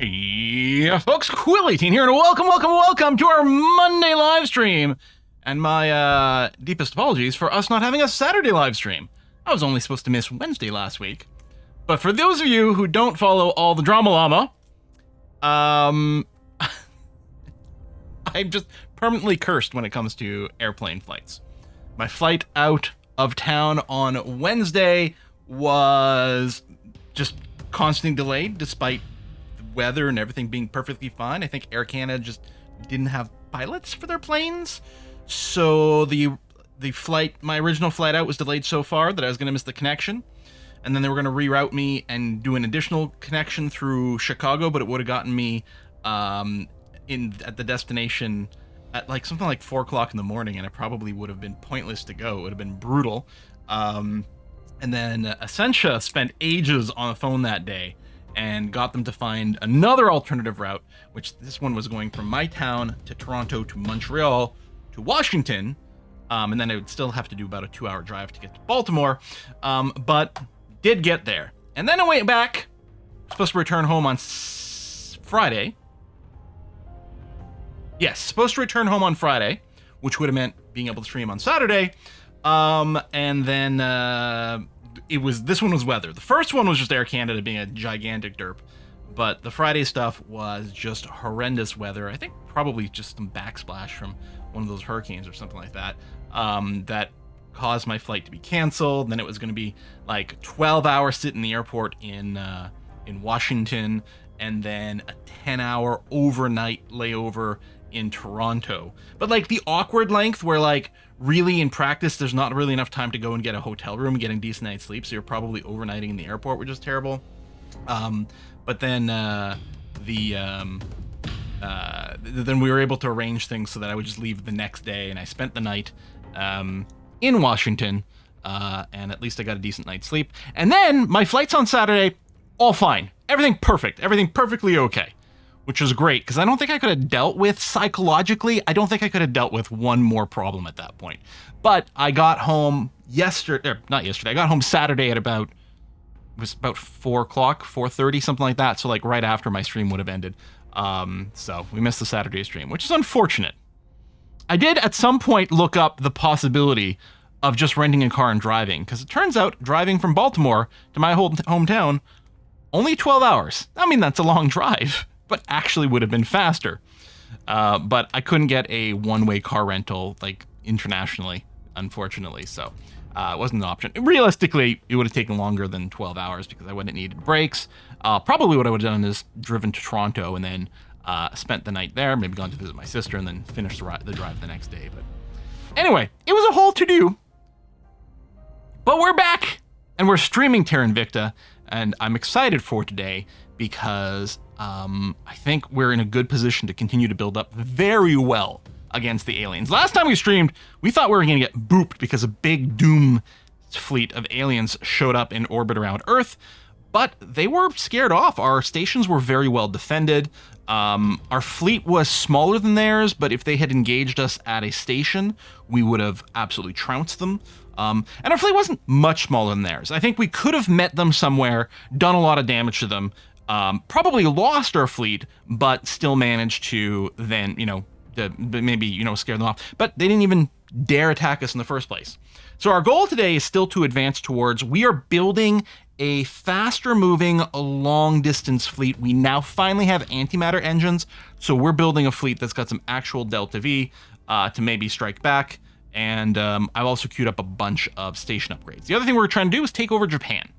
Yeah, folks, Quill18 here, and welcome to our Monday live stream. And my deepest apologies for us not having a Saturday live stream. I was only supposed to miss Wednesday last week. But for those of you who don't follow all the drama llama, I'm just permanently cursed when it comes to airplane flights. My flight out of town on Wednesday was just constantly delayed despite weather and everything being perfectly fine. I think Air Canada just didn't have pilots for their planes, so the flight, my original flight out, was delayed so far that I was going to miss the connection, and then they were going to reroute me and do an additional connection through Chicago, but it would have gotten me at the destination at like something like 4 o'clock in the morning, and it probably would have been pointless to go. It would have been brutal. And then Essentia spent ages on the phone that day and got them to find another alternative route, which this one was going from my town to Toronto to Montreal to Washington, and then I would still have to do about a 2-hour drive to get to Baltimore, but did get there. And then I went back, supposed to return home on Friday. Yes, supposed to return home on Friday, which would have meant being able to stream on Saturday, and then this one was weather. The first one was just Air Canada being a gigantic derp, but the Friday stuff was just horrendous weather. I think probably just some backsplash from one of those hurricanes or something like that, that caused my flight to be canceled. And then it was going to be like 12-hour sit in the airport in Washington, and then a 10-hour overnight layover in Toronto. But like the awkward length where like really in practice there's not really enough time to go and get a hotel room and get a decent night's sleep, so you're probably overnighting in the airport, which is terrible. But then then we were able to arrange things so that I would just leave the next day, and I spent the night in Washington, and at least I got a decent night's sleep. And then my flights on Saturday, all fine, everything perfect, everything perfectly okay, which was great, because I don't think I could have dealt with, psychologically, I don't think I could have dealt with one more problem at that point. But I got home I got home Saturday at about 4 o'clock, 4:30, something like that, so like right after my stream would have ended. So we missed the Saturday stream, which is unfortunate. I did at some point look up the possibility of just renting a car and driving, because it turns out driving from Baltimore to my hometown, only 12 hours. I mean, that's a long drive, but actually would have been faster. But I couldn't get a one-way car rental, like, internationally, unfortunately, so it wasn't an option. Realistically, it would have taken longer than 12 hours because I wouldn't have needed breaks. Probably what I would have done is driven to Toronto and then spent the night there, maybe gone to visit my sister, and then finished the drive the next day. But anyway, it was a whole to-do. But we're back, and we're streaming Terra Invicta, and I'm excited for today because I think we're in a good position to continue to build up very well against the aliens. Last time we streamed, we thought we were going to get booped because a big doom fleet of aliens showed up in orbit around Earth, but they were scared off. Our stations were very well defended. Our fleet was smaller than theirs, but if they had engaged us at a station, we would have absolutely trounced them. And our fleet wasn't much smaller than theirs. I think we could have met them somewhere, done a lot of damage to them, probably lost our fleet, but still managed to then, maybe, scare them off. But they didn't even dare attack us in the first place. So our goal today is still to advance towards, we are building a faster moving long distance fleet. We now finally have antimatter engines, so we're building a fleet that's got some actual Delta V to maybe strike back. And I've also queued up a bunch of station upgrades. The other thing we're trying to do is take over Japan.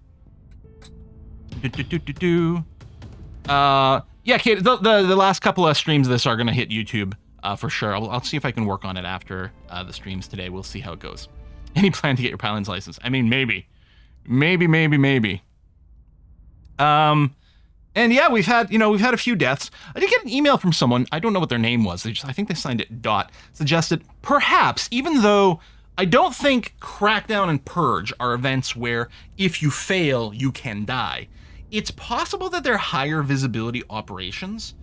Yeah, Kate, the last couple of streams of this are going to hit YouTube for sure. I'll see if I can work on it after the streams today. We'll see how it goes. Any plan to get your pilot's license? I mean, maybe. And yeah, we've had a few deaths. I did get an email from someone, I don't know what their name was, I think they signed it Dot, suggested perhaps, even though I don't think Crackdown and Purge are events where if you fail, you can die, it's possible that they're higher visibility operations.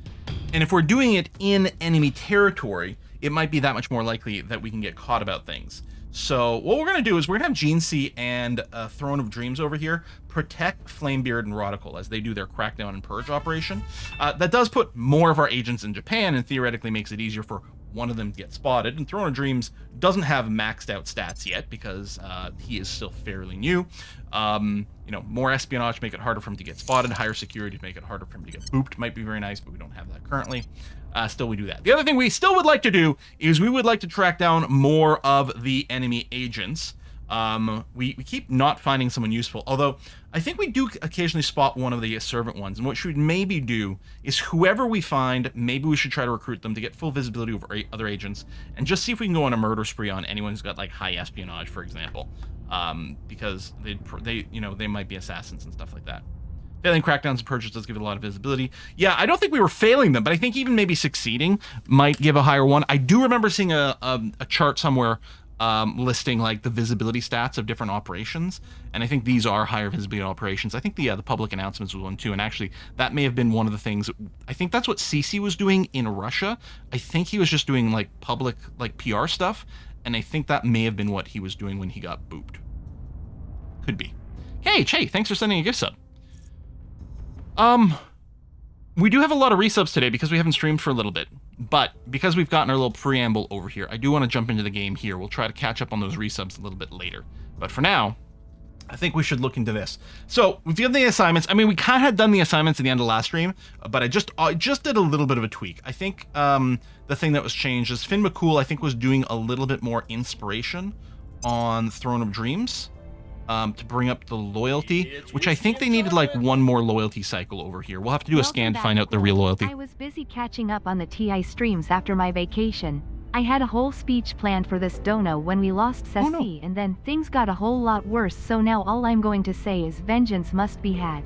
And if we're doing it in enemy territory, it might be that much more likely that we can get caught about things. So what we're going to do is we're going to have GNC and Throne of Dreams over here protect Flamebeard and Rodical as they do their Crackdown and Purge operation. That does put more of our agents in Japan and theoretically makes it easier for one of them to get spotted. And Throne of Dreams doesn't have maxed out stats yet because he is still fairly new. More espionage make it harder for him to get spotted. Higher security to make it harder for him to get booped might be very nice, but we don't have that currently. Still, we do that. The other thing we still would like to do is we would like to track down more of the enemy agents. We keep not finding someone useful, although I think we do occasionally spot one of the servant ones. And what we should maybe do is whoever we find, maybe we should try to recruit them to get full visibility over other agents and just see if we can go on a murder spree on anyone who's got like high espionage, for example, because they might be assassins and stuff like that. Failing crackdowns and purges does give it a lot of visibility. Yeah, I don't think we were failing them, but I think even maybe succeeding might give a higher one. I do remember seeing a chart somewhere listing like the visibility stats of different operations, and I think these are higher visibility operations. I think the public announcements was one too, and actually that may have been one of the things. I think that's what CC was doing in Russia. I think he was just doing like public like PR stuff, and I think that may have been what he was doing when he got booped. Could be. Hey, Che, thanks for sending a gift sub. We do have a lot of resubs today because we haven't streamed for a little bit, but because we've gotten our little preamble over here, I do want to jump into the game here. We'll try to catch up on those resubs a little bit later, but for now, I think we should look into this. So we've done the assignments. I mean, we kind of had done the assignments at the end of last stream, but I just did a little bit of a tweak. I think the thing that was changed is Finn McCool, I think, was doing a little bit more inspiration on Throne of Dreams. To bring up the loyalty, which I think they needed like one more loyalty cycle over here. We'll have to do a scan to find out the real loyalty. I was busy catching up on the TI streams after my vacation. I had a whole speech planned for this dono when we lost Ceci, and then things got a whole lot worse, so now all I'm going to say is vengeance must be had.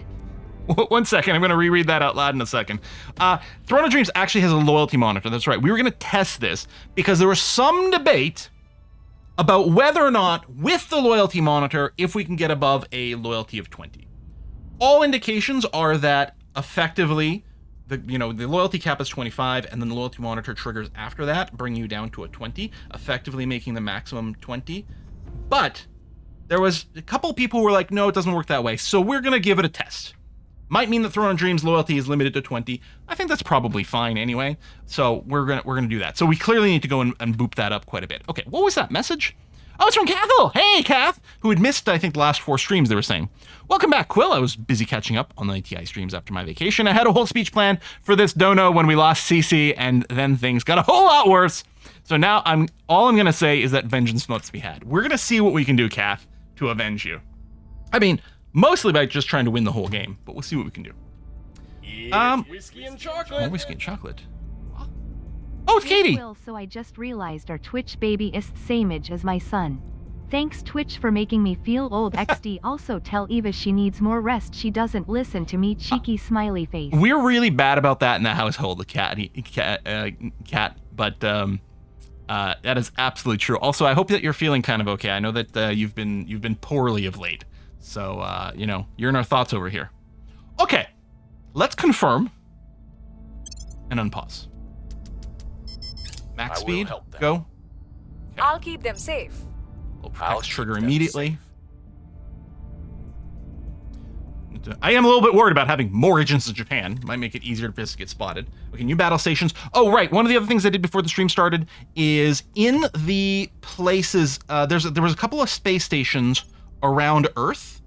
1 second, I'm going to reread that out loud in a second. Throne of Dreams actually has a loyalty monitor. That's right. We were going to test this because there was some debate about whether or not, with the loyalty monitor, if we can get above a loyalty of 20. All indications are that effectively, the loyalty cap is 25, and then the loyalty monitor triggers after that, bringing you down to a 20, effectively making the maximum 20. But there was a couple people who were like, no, it doesn't work that way, so we're going to give it a test. Might mean that Throne of Dreams loyalty is limited to 20. I think that's probably fine anyway. So we're gonna do that. So we clearly need to go and boop that up quite a bit. Okay, what was that message? Oh, it's from Cathal. Hey, Kath, who had missed, I think, the last 4 streams, they were saying. Welcome back, Quill. I was busy catching up on the TI streams after my vacation. I had a whole speech plan for this dono when we lost CC, and then things got a whole lot worse. So now all I'm gonna say is that vengeance must be had. We're gonna see what we can do, Kath, to avenge you. I mean, mostly by just trying to win the whole game, but we'll see what we can do. Whiskey and chocolate. More whiskey and chocolate. Oh, it's Katie. Well, so I just realized our Twitch baby is the same age as my son. Thanks Twitch for making me feel old. XD. Also tell Eva she needs more rest. She doesn't listen to me. Cheeky smiley face. We're really bad about that in the household, the cat. But that is absolutely true. Also, I hope that you're feeling kind of okay. I know that you've been poorly of late. So, you're in our thoughts over here. Okay, let's confirm and unpause. Max speed, go. Okay. I'll keep them safe. We'll protect trigger immediately. I am a little bit worried about having more agents in Japan. Might make it easier to get spotted. Okay, new battle stations. Oh, right. One of the other things I did before the stream started is in the places, there was a couple of space stations around Earth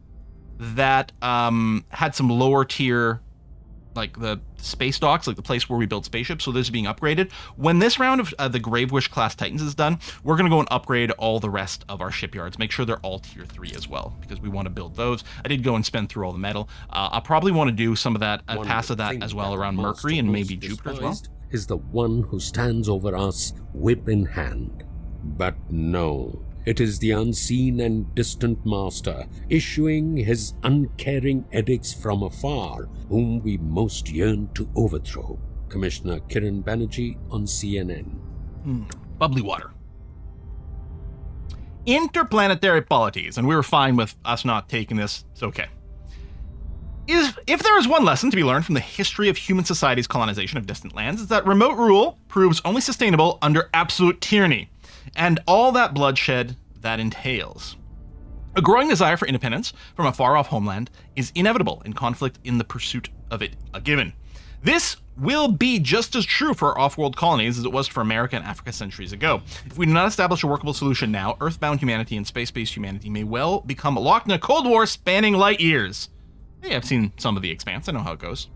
that had some lower tier, like the space docks, like the place where we build spaceships. So this is being upgraded. When this round of the Gravewish class Titans is done, we're going to go and upgrade all the rest of our shipyards. Make sure they're all tier 3 as well, because we want to build those. I did go and spend through all the metal. I'll probably want to do some of that, pass of that as well around Mercury and maybe Jupiter as well. Is the one who stands over us, whip in hand. But no, it is the unseen and distant master, issuing his uncaring edicts from afar, whom we most yearn to overthrow. Commissioner Kiran Banerjee on CNN. Bubbly water. Interplanetary polities, and we were fine with us not taking this. It's okay. If there is one lesson to be learned from the history of human society's colonization of distant lands, it's that remote rule proves only sustainable under absolute tyranny. And all that bloodshed that entails. A growing desire for independence from a far-off homeland is inevitable, and conflict in the pursuit of it a given. This will be just as true for off-world colonies as it was for America and Africa centuries ago. If we do not establish a workable solution now, Earthbound humanity and space-based humanity may well become locked in a Cold War spanning light years. Hey, I've seen some of The Expanse. I know how it goes.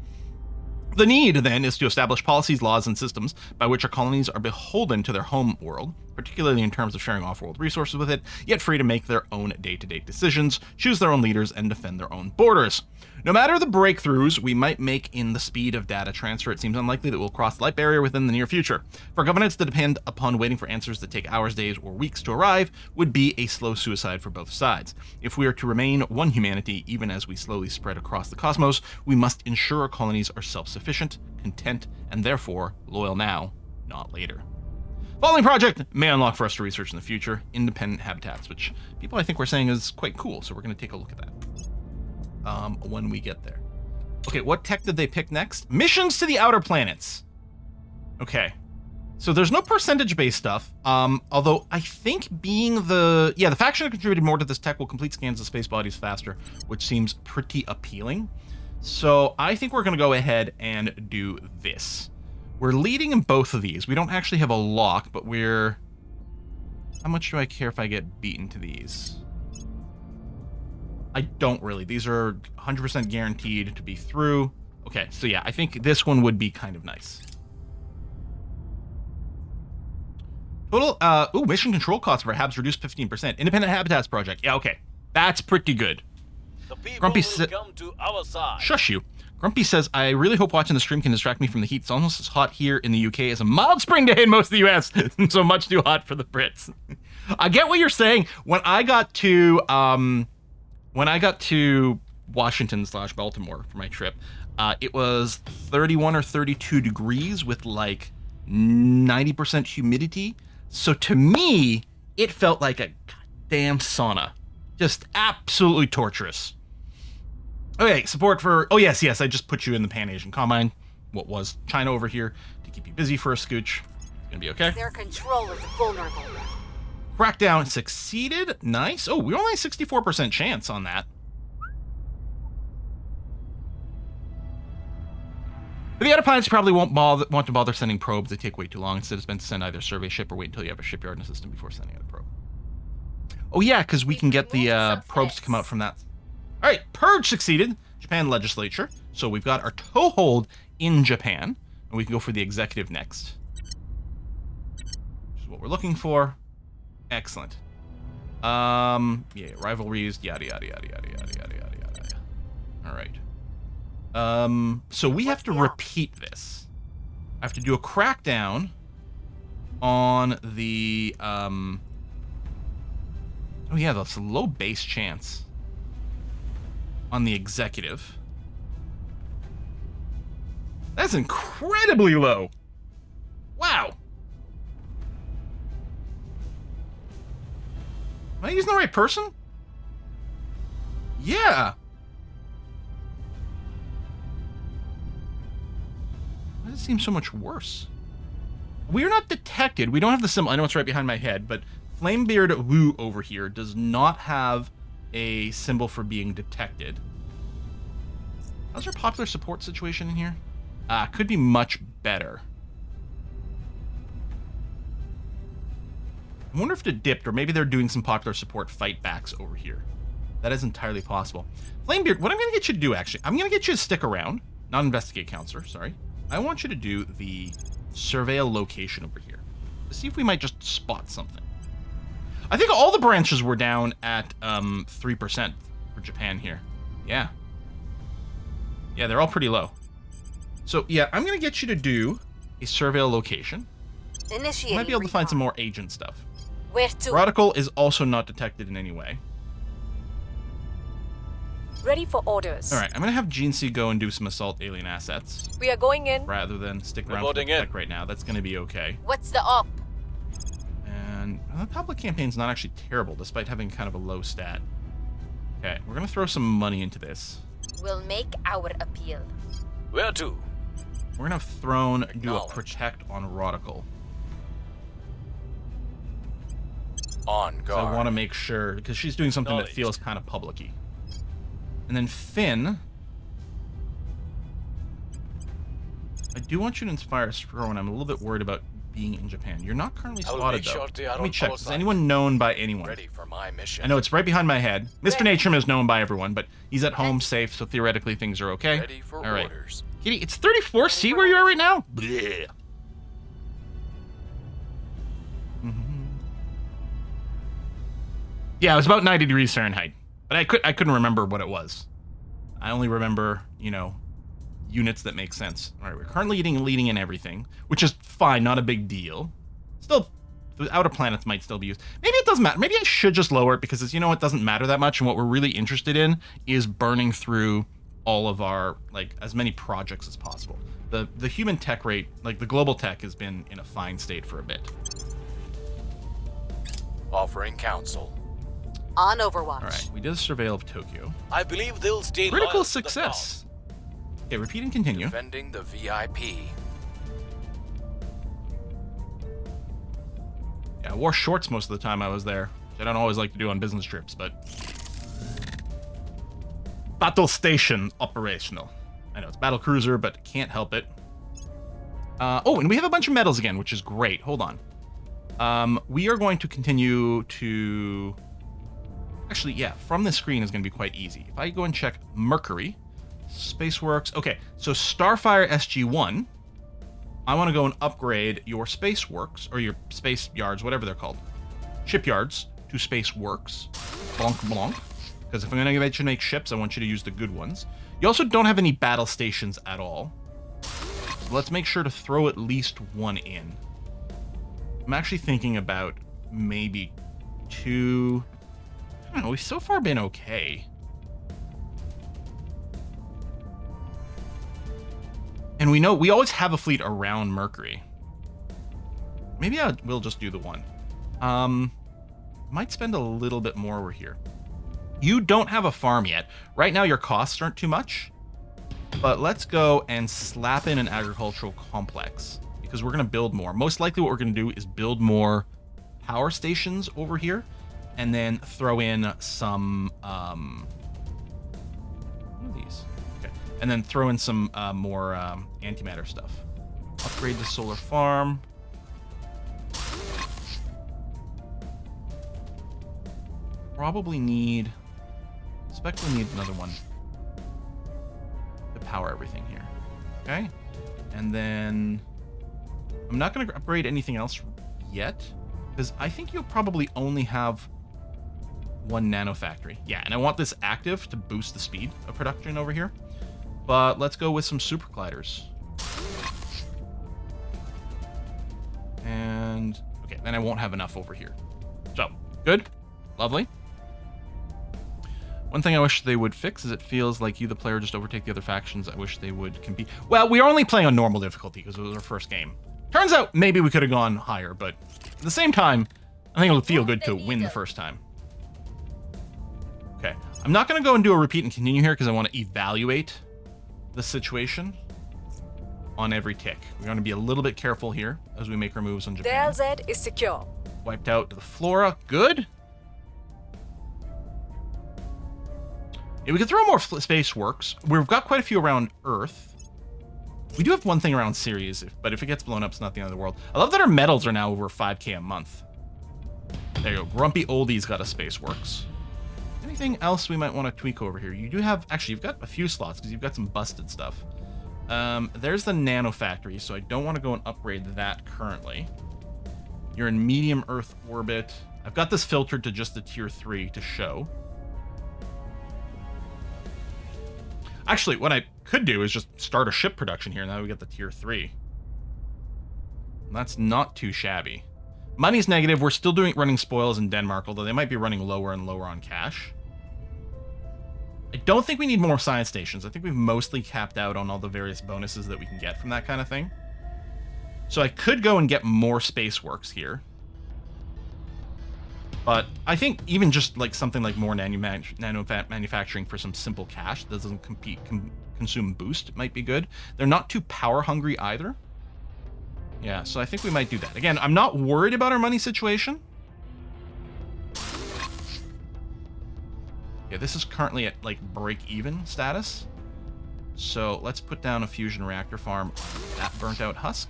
The need, then, is to establish policies, laws, and systems by which our colonies are beholden to their home world, particularly in terms of sharing off-world resources with it, yet free to make their own day-to-day decisions, choose their own leaders, and defend their own borders. No matter the breakthroughs we might make in the speed of data transfer, it seems unlikely that we'll cross the light barrier within the near future. For governance to depend upon waiting for answers that take hours, days, or weeks to arrive would be a slow suicide for both sides. If we are to remain one humanity, even as we slowly spread across the cosmos, we must ensure our colonies are self-sufficient, content, and therefore loyal now, not later. Following project may unlock for us to research in the future independent habitats, which people I think were saying is quite cool, so we're going to take a look at that when we get there. Okay, what tech did they pick next? Missions to the outer planets. Okay, so there's no percentage-based stuff, although I think being the faction that contributed more to this tech will complete scans of space bodies faster, which seems pretty appealing. So I think we're going to go ahead and do this. We're leading in both of these. We don't actually have a lock, but we're... How much do I care if I get beaten to these? I don't really. These are 100% guaranteed to be through. Okay, so yeah, I think this one would be kind of nice. Total, mission control costs for habs reduced 15%. Independent Habitats project. Yeah, okay. That's pretty good. The people Grumpy will come to our side. Shush you. Grumpy says, I really hope watching the stream can distract me from the heat. It's almost as hot here in the UK as a mild spring day in most of the US. So much too hot for the Brits. I get what you're saying. When I got to Washington/Baltimore for my trip, it was 31 or 32 degrees with like 90% humidity. So to me, it felt like a goddamn sauna. Just absolutely torturous. Okay, support for... Oh, yes, I just put you in the Pan-Asian Combine. What was China over here to keep you busy for a scooch. It's gonna be okay. Their control is vulnerable. Crackdown succeeded. Nice. Oh, we're only 64% chance on that. But the other planets probably won't want to bother sending probes. They take way too long. Instead, it's best to send either a survey ship or wait until you have a shipyard in the system before sending out a probe. Oh, yeah, because we can get the probes to come out from that. All right, Purge succeeded. Japan legislature. So we've got our toehold in Japan. And we can go for the executive next. Which is what we're looking for. Excellent. Yeah, rivalries, yada, yada, yada, yada, yada, yada, yada, yada. All right. So we have to repeat this. I have to do a crackdown on the, oh yeah, that's a low base chance on the executive. That's incredibly low. Wow. Am I using the right person? Yeah. Why does it seem so much worse? We are not detected. We don't have the symbol. I know it's right behind my head, but Flamebeard Wu over here does not have a symbol for being detected. How's our popular support situation in here? Could be much better. I wonder if it dipped, or maybe they're doing some popular support fight backs over here. That is entirely possible. Flamebeard, what I'm going to get you to do, actually, I'm going to get you to stick around. Not investigate counselor, sorry. I want you to do the surveil location over here. To see if we might just spot something. I think all the branches were down at 3% for Japan here. Yeah. Yeah, they're all pretty low. So, yeah, I'm going to get you to do a surveil location. Initiate. You might be able to find some more agent stuff. Where to? Radical is also not detected in any way. Ready for orders. All right, I'm going to have GNC go and do some assault alien assets. We are going in. Rather than sticking around for the tech right now. That's going to be okay. What's the op? And the public campaign's not actually terrible, despite having kind of a low stat. Okay, we're going to throw some money into this. We'll make our appeal. Where to? We're going to have Throne do a protect on Radical. On 'Cause I guard. want to make sure, because she's doing something that feels kind of public-y. And then Finn, I do want you to inspire Spro, and I'm a little bit worried about being in Japan. You're not currently I'll spotted, make though. sure they are Let me on check. our Is side. anyone known by anyone? Ready for my mission. I know it's right behind my head. Mr. Natrum is known by everyone, but he's at home safe, so theoretically things are okay. Ready for All right. orders. Kitty, it's 34. See where you are right now? Blech. Yeah, it was about 90 degrees Fahrenheit, but I couldn't remember what it was. I only remember, you know, units that make sense. All right, we're currently leading in everything, which is fine, not a big deal. Still, the outer planets might still be used. Maybe it doesn't matter. Maybe I should just lower it because, you know, it doesn't matter that much, and what we're really interested in is burning through all of our, like, as many projects as possible. The human tech rate, like the global tech, has been in a fine state for a bit. Offering counsel. On Overwatch. All right, we did a surveil of Tokyo. I believe they'll stay Critical loyal to the success. Okay, repeat and continue. cause. Defending the VIP. Yeah, I wore shorts most of the time I was there, which I don't always like to do on business trips, but... Battle station operational. I know it's battle cruiser, but can't help it. Oh, and we have a bunch of medals again, which is great. Hold on. We are going to continue to... Actually, yeah, from the screen is going to be quite easy. If I go and check Mercury, Spaceworks... Okay, so Starfire SG-1, I want to go and upgrade your Spaceworks, or your Space Yards, whatever they're called. Shipyards to Spaceworks. Blanc blanc. Because if I'm going to get you to make ships, I want you to use the good ones. You also don't have any battle stations at all. So let's make sure to throw at least one in. I'm actually thinking about maybe 2... I don't know, we've so far been okay. And we know we always have a fleet around Mercury. Maybe we'll just do the one. Might spend a little bit more over here. You don't have a farm yet. Right now your costs aren't too much. But let's go and slap in an agricultural complex, because we're going to build more. Most likely what we're going to do is build more power stations over here, and then throw in some... what are these? Okay. And then throw in some more antimatter stuff. Upgrade the solar farm. Probably need... Spec will need another one to power everything here. Okay? And then... I'm not going to upgrade anything else yet, because I think you'll probably only have one nano factory. Yeah, and I want this active to boost the speed of production over here. But let's go with some super gliders. And okay, then I won't have enough over here. So, good. Lovely. One thing I wish they would fix is it feels like you, the player, just overtake the other factions. I wish they would compete. Well, we are only playing on normal difficulty because it was our first game. Turns out maybe we could have gone higher, but at the same time, I think it'll feel good to win the first time. Okay, I'm not going to go and do a repeat and continue here because I want to evaluate the situation on every tick. We're going to be a little bit careful here as we make our moves on Japan. DLZ is secure. Wiped out to the flora. Good. Yeah, we could throw more space works. We've got quite a few around Earth. We do have one thing around Ceres, but if it gets blown up, it's not the end of the world. I love that our medals are now over 5k a month. There you go. Grumpy Oldie's got a space works. Anything else we might want to tweak over here? You do have... Actually, you've got a few slots because you've got some busted stuff. There's the nano factory, so I don't want to go and upgrade that currently. You're in medium Earth orbit. I've got this filtered to just the tier 3 to show. Actually, what I could do is just start a ship production here. Now we get the tier 3. That's not too shabby. Money's negative. We're still running spoils in Denmark, although they might be running lower and lower on cash. I don't think we need more science stations. I think we've mostly capped out on all the various bonuses that we can get from that kind of thing. So I could go and get more space works here. But I think even just like something like more nano manufacturing for some simple cash that doesn't consume boost might be good. They're not too power hungry either. Yeah, so I think we might do that. Again, I'm not worried about our money situation. Yeah, this is currently at like break-even status. So let's put down a fusion reactor farm on that burnt out husk.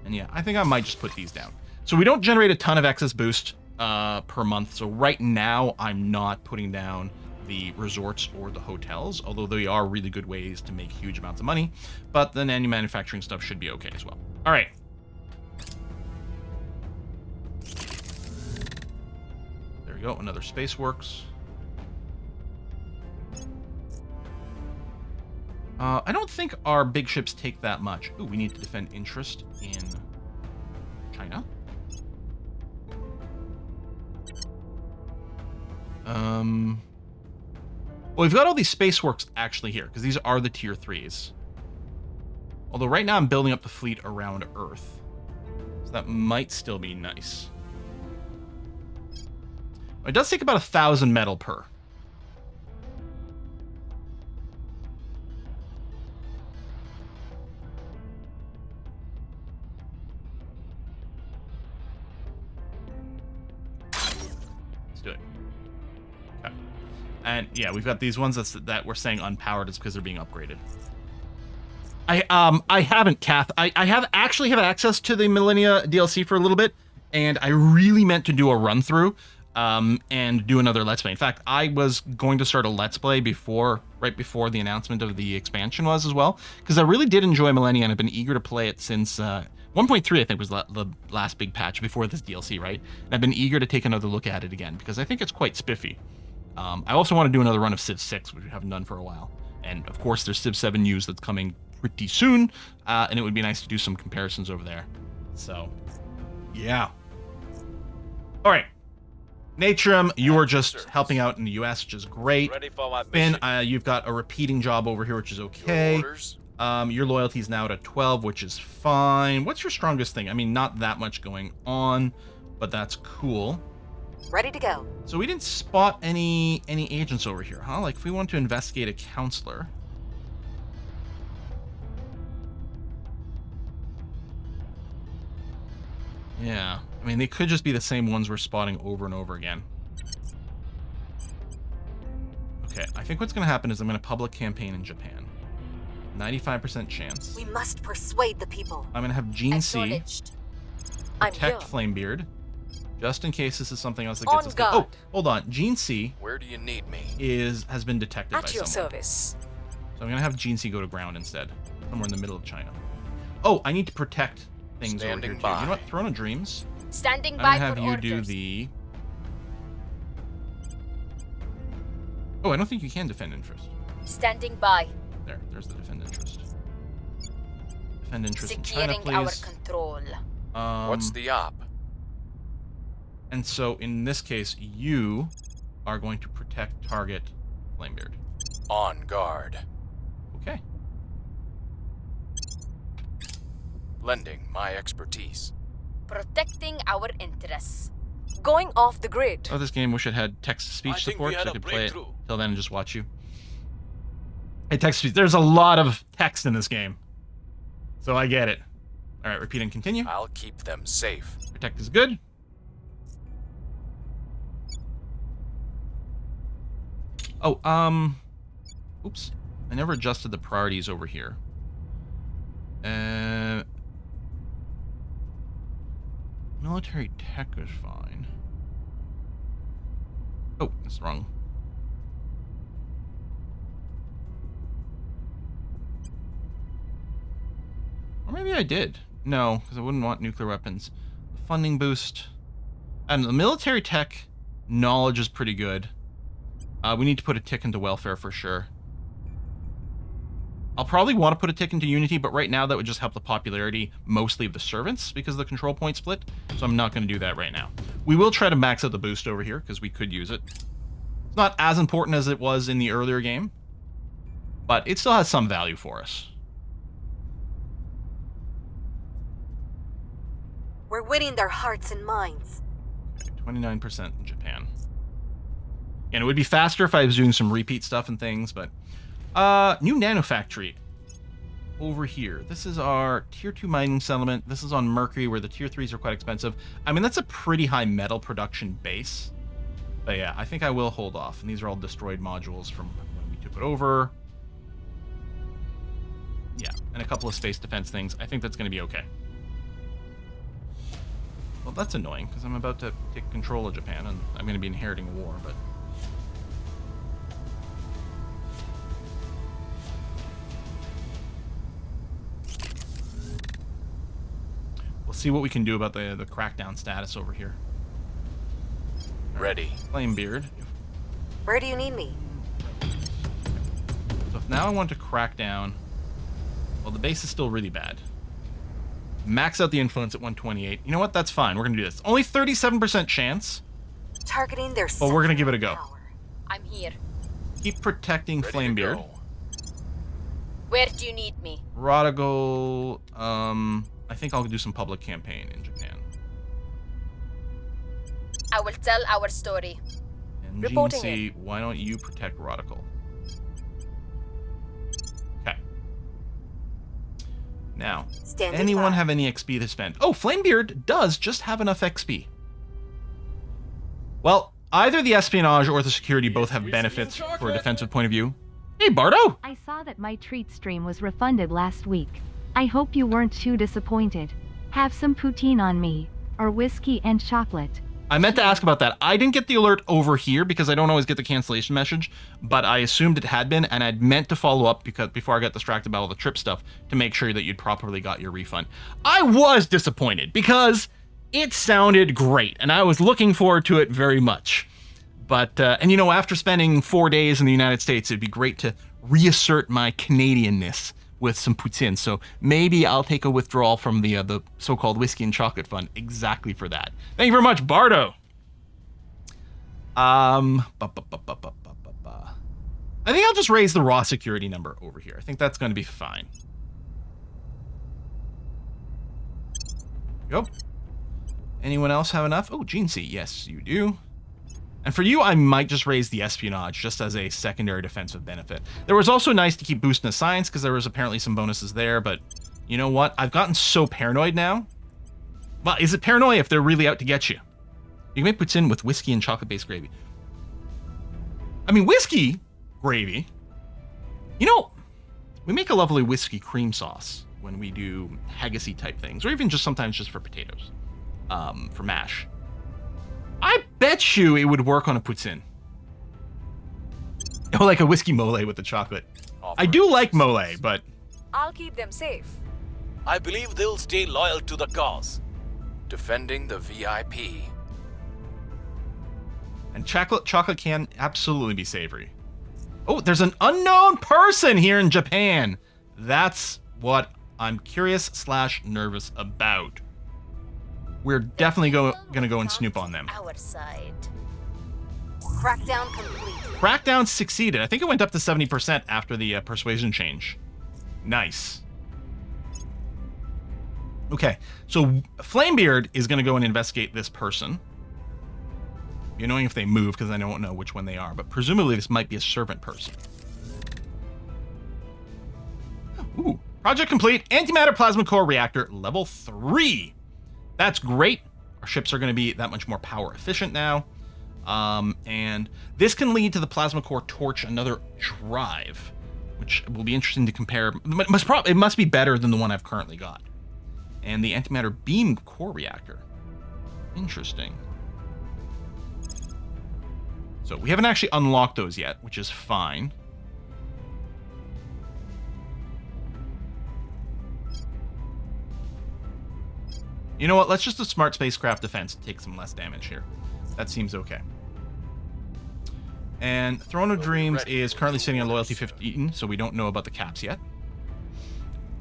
And yeah, I think I might just put these down. So we don't generate a ton of excess boost per month. So right now I'm not putting down the resorts or the hotels, although they are really good ways to make huge amounts of money. But the manufacturing stuff should be okay as well. All right. There we go, another Space Works. I don't think our big ships take that much. Ooh, we need to defend interest in China. Well, we've got all these Space Works actually here, because these are the tier 3s. Although right now I'm building up the fleet around Earth. So that might still be nice. It does take about 1,000 metal per. Let's do it. Okay. And yeah, we've got these ones that we're saying unpowered is because they're being upgraded. I haven't, Kath. I actually have access to the Millennia DLC for a little bit, and I really meant to do a run through and do another Let's Play. In fact, I was going to start a Let's Play right before the announcement of the expansion was as well, because I really did enjoy Millennia and I've been eager to play it since 1.3, I think, was the last big patch before this DLC, right? And I've been eager to take another look at it again because I think it's quite spiffy. I also want to do another run of Civ 6, which we haven't done for a while. And of course, there's Civ 7 news that's coming pretty soon, and it would be nice to do some comparisons over there. So, yeah. All right. Natrum, you are just helping out in the US, which is great. Ready for my Finn, mission. you've got a repeating job over here, which is okay. Your orders? Your loyalty is now at 12, which is fine. What's your strongest thing? I mean, not that much going on, but that's cool. Ready to go. So we didn't spot any agents over here, huh? Like if we want to investigate a counselor. Yeah, I mean, they could just be the same ones we're spotting over and over again. Okay, I think what's going to happen is I'm going to public campaign in Japan. 95% chance. We must persuade the people. I'm going to have Gene C Acknowledged. I'm here. protect Flamebeard, just in case this is something else that On gets us. guard. Oh, hold on. Gene C Where do you need me? has been detected by At your someone. service. So I'm going to have Gene C go to ground instead, somewhere in the middle of China. Oh, I need to protect things Standing over here too. by. You know what? Throne of Dreams. Standing I'm by gonna have for you orders. do the. Oh, I don't think you can defend interest. Standing by. There's the defend interest. Defend interest in China, Securing our please. control. What's the op? And so in this case, you are going to protect target Flamebeard. On guard. Okay. Lending my expertise. Protecting our interests. Going off the grid. Oh, this game wish it had text-to-speech I think support, we had so I a could play it breakthrough. till then and just watch you. Hey, text-to-speech. There's a lot of text in this game, so I get it. All right, repeat and continue. I'll keep them safe. Protect is good. Oh, oops. I never adjusted the priorities over here. Military tech is fine. Oh, that's wrong. Or maybe I did. No, because I wouldn't want nuclear weapons. The funding boost. And the military tech knowledge is pretty good. We need to put a tick into welfare for sure. I'll probably want to put a tick into Unity, but right now that would just help the popularity mostly of the servants because of the control point split, so I'm not going to do that right now. We will try to max out the boost over here because we could use it. It's not as important as it was in the earlier game, but it still has some value for us. We're winning their hearts and minds. Okay, 29% in Japan. And it would be faster if I was doing some repeat stuff and things, but... new nanofactory over here. This is our tier 2 mining settlement. This is on Mercury, where the tier 3s are quite expensive. I mean, that's a pretty high metal production base. But yeah, I think I will hold off. And these are all destroyed modules from when we took it over. Yeah, and a couple of space defense things. I think that's going to be okay. Well, that's annoying, because I'm about to take control of Japan, and I'm going to be inheriting war, but... We'll see what we can do about the crackdown status over here. Ready. Flamebeard. Where do you need me? So if now I want to crack down... Well, the base is still really bad. Max out the influence at 128. You know what? That's fine. We're going to do this. Only 37% chance. Targeting their But we're going to give it a go. power. I'm here. Keep protecting Ready to Flamebeard. go. Where do you need me? Rodigal, I think I'll do some public campaign in Japan. I will tell our story. And Reporting GNC, why don't you protect Rodical? Okay. Now, Standing anyone by. have any XP to spend? Oh, Flamebeard does just have enough XP. Well, either the espionage or the security both have benefits for a defensive point of view. Hey, Bardo! I saw that my treat stream was refunded last week. I hope you weren't too disappointed. Have some poutine on me, or whiskey and chocolate. I meant to ask about that. I didn't get the alert over here because I don't always get the cancellation message, but I assumed it had been, and I'd meant to follow up because before I got distracted by all the trip stuff to make sure that you'd properly got your refund. I was disappointed because it sounded great, and I was looking forward to it very much. But, and you know, after spending 4 days in the United States, it'd be great to reassert my Canadianness with some poutine. So maybe I'll take a withdrawal from the so-called whiskey and chocolate fund exactly for that. Thank you very much, Bardo. I think I'll just raise the raw security number over here. I think that's going to be fine. Go. Anyone else have enough? Oh, GNC, yes, you do. And for you, I might just raise the espionage just as a secondary defensive benefit. There was also nice to keep boosting the science because there was apparently some bonuses there, but you know what? I've gotten so paranoid now. Well, is it paranoia if they're really out to get you? You can make poutine with whiskey and chocolate-based gravy. I mean, whiskey gravy. You know, we make a lovely whiskey cream sauce when we do haggis-y type things, or even just sometimes just for potatoes, for mash. I bet you it would work on a poutine. Oh, like a whiskey mole with the chocolate. I do like mole, but... I'll keep them safe. I believe they'll stay loyal to the cause. Defending the VIP. And chocolate can absolutely be savory. Oh, there's an unknown person here in Japan. That's what I'm curious / nervous about. We're definitely gonna go and snoop on them. Our side. Crackdown complete. Crackdown succeeded. I think it went up to 70% after the persuasion change. Nice. Okay, so Flamebeard is gonna go and investigate this person. You're knowing if they move because I don't know which one they are, but presumably this might be a servant person. Ooh, project complete. Antimatter plasma core reactor level 3. That's great. Our ships are going to be that much more power efficient now. And this can lead to the plasma core torch another drive, which will be interesting to compare. It must be better than the one I've currently got. And the antimatter beam core reactor. Interesting. So we haven't actually unlocked those yet, which is fine. You know what? Let's just do smart spacecraft defense to take some less damage here. That seems okay. And Throne of Dreams is currently sitting on loyalty 15, so we don't know about the caps yet.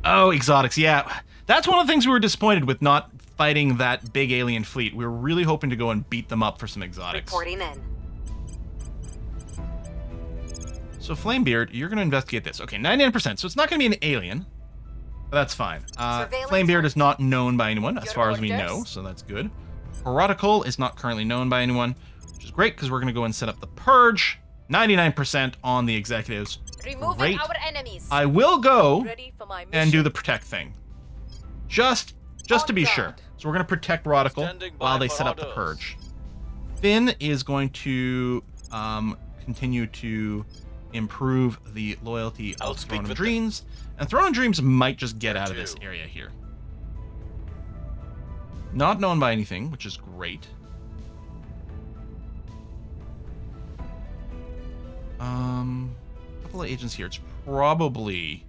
Oh, exotics, yeah. That's one of the things we were disappointed with not fighting that big alien fleet. We were really hoping to go and beat them up for some exotics. Reporting in. So Flamebeard, you're going to investigate this. Okay, 99%, so it's not going to be an alien. But that's fine. Flamebeard is not known by anyone, as far as we know, so that's good. Herodical is not currently known by anyone, which is great, because we're going to go and set up the Purge. 99% on the executives. Removing Great. our enemies. I will go Ready for my mission. and do the protect thing. Just to be On sure. guard. So we're going to protect Rodical Standing by while they for set up the orders. Purge. Finn is going to continue to improve the loyalty I'll of speak Throne of with Dreams. And Throne of Dreams might just get Where out of to? this area here. Not known by anything, which is great. A couple of agents here. It's probably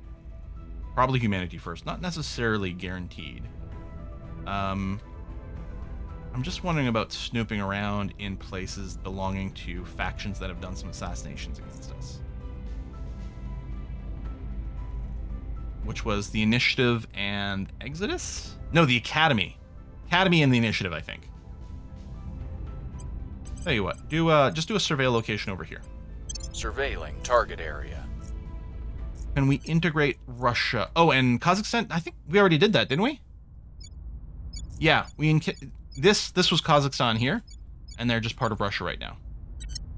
humanity first. Not necessarily guaranteed. I'm just wondering about snooping around in places belonging to factions that have done some assassinations against us. Which was the Initiative and Exodus? No, the Academy. Academy and the Initiative, I think. Tell you what, just do a surveil location over here. Surveilling target area. Can we integrate Russia? Oh, and Kazakhstan? I think we already did that, didn't we? Yeah, this was Kazakhstan here, and they're just part of Russia right now.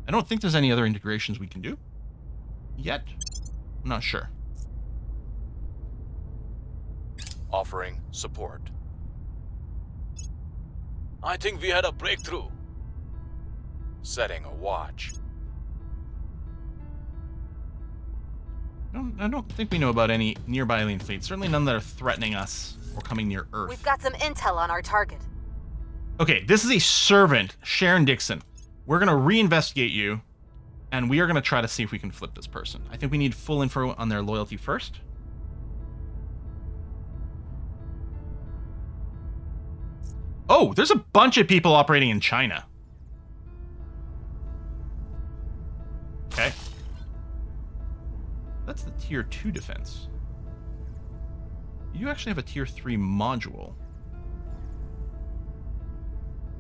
I don't think there's any other integrations we can do yet. I'm not sure. Offering support. I think we had a breakthrough. Setting a watch. I don't think we know about any nearby alien fleets. Certainly none that are threatening us or coming near Earth. We've got some intel on our target. Okay, this is a servant, Sharon Dixon. We're going to reinvestigate you, and we are going to try to see if we can flip this person. I think we need full info on their loyalty first. Oh, there's a bunch of people operating in China. Okay. That's the tier 2 defense. You actually have a tier 3 module.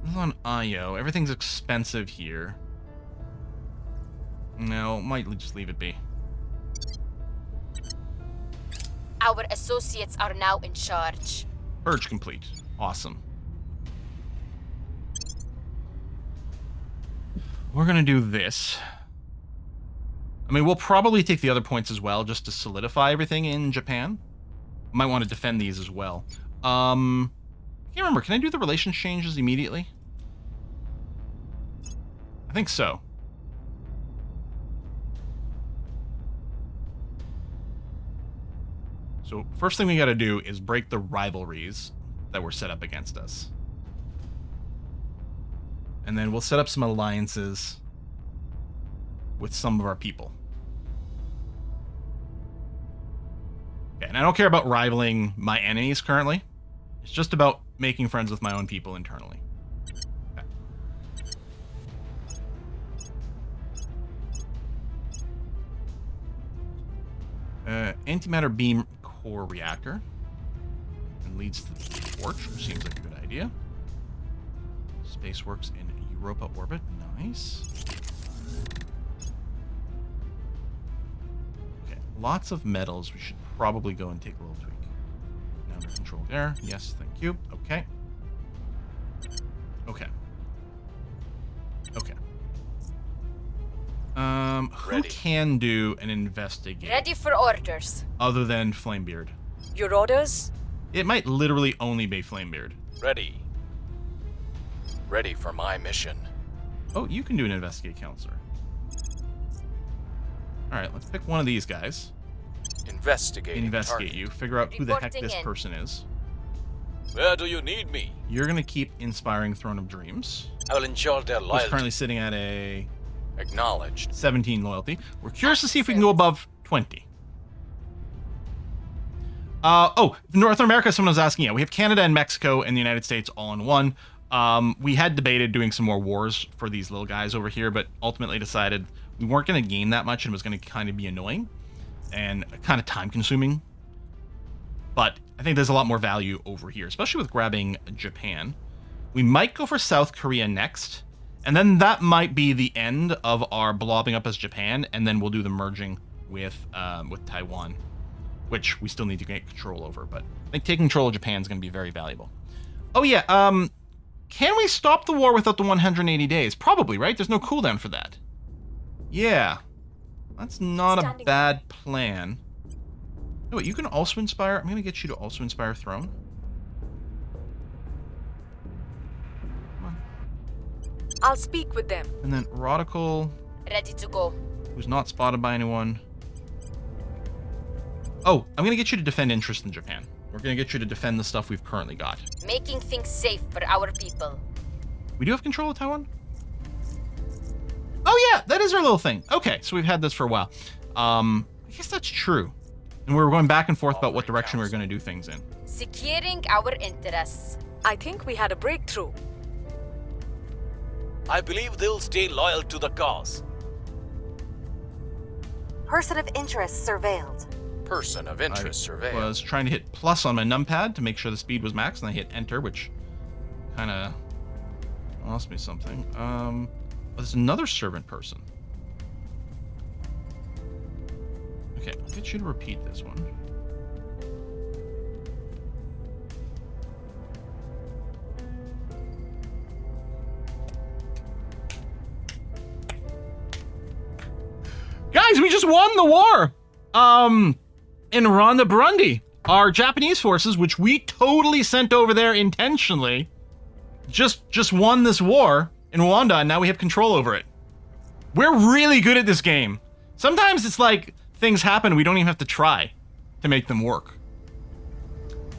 This is on IO. Everything's expensive here. No, might just leave it be. Our associates are now in charge. Purge complete. Awesome. We're gonna do this. I mean, we'll probably take the other points as well, just to solidify everything in Japan. Might want to defend these as well. I can't remember. Can I do the relations changes immediately? I think so. So first thing we got to do is break the rivalries that were set up against us. And then we'll set up some alliances with some of our people. Okay, and I don't care about rivaling my enemies currently. It's just about making friends with my own people internally. Okay. Antimatter beam core reactor. And leads to the torch, which seems like a good idea. Space works in Europa orbit. Nice. Okay, lots of metals. We should probably go and take a little tweak. Now under control there. Yes, thank you. Okay. Okay. Okay. Who Ready. can do an investigate Ready for orders. other than Flamebeard? Your orders? It might literally only be Flamebeard. Ready. Ready for my mission. Oh, you can do an investigate, counselor. All right, let's pick one of these guys. Investigating Investigate target. you. Figure out who the heck Reporting this in. person is. Where do you need me? You're gonna keep inspiring Throne of Dreams. I will ensure their Who's loyalty. currently sitting at a Acknowledged. 17 loyalty. We're curious to see if we can go above 20. North America, someone was asking. Yeah, we have Canada and Mexico and the United States all in one. We had debated doing some more wars for these little guys over here, but ultimately decided we weren't going to gain that much and it was going to kind of be annoying and kind of time consuming. But I think there's a lot more value over here, especially with grabbing Japan. We might go for South Korea next, and then that might be the end of our blobbing up as Japan, and then we'll do the merging with Taiwan, which we still need to get control over. But I think taking control of Japan is going to be very valuable. Oh yeah, can we stop the war without the 180 days? Probably, right? There's no cooldown for that. Yeah, that's not a bad plan. Oh, wait, you can also inspire. I'm going to get you to also inspire Throne. Come on. I'll speak with them. And then Radical, Ready to go. who's not spotted by anyone. Oh, I'm going to get you to defend interest in Japan. We're going to get you to defend the stuff we've currently got. Making things safe for our people. We do have control of Taiwan? Oh yeah, that is our little thing. Okay, so we've had this for a while. I guess that's true. And we were going back and forth about what direction we were going to do things in. Securing our interests. I think we had a breakthrough. I believe they'll stay loyal to the cause. Person of interest surveilled. Person of interest I surveilled. was trying to hit plus on my numpad to make sure the speed was max, and I hit enter, which kind of lost me something. There's another servant person. Okay, I'll get you to repeat this one. Guys, we just won the war! In Rwanda, Burundi. Our Japanese forces, which we totally sent over there intentionally, just won this war in Rwanda, and now we have control over it. We're really good at this game. Sometimes it's like things happen, we don't even have to try to make them work.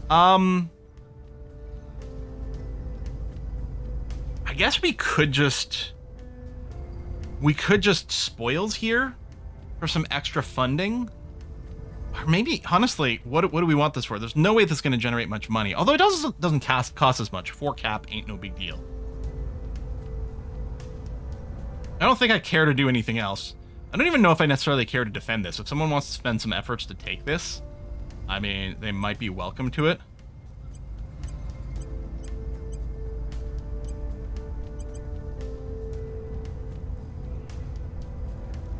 I guess we could just spoils here for some extra funding. Or maybe, honestly, what do we want this for? There's no way this is going to generate much money. Although it doesn't cost as much. 4 cap ain't no big deal. I don't think I care to do anything else. I don't even know if I necessarily care to defend this. If someone wants to spend some efforts to take this, I mean, they might be welcome to it.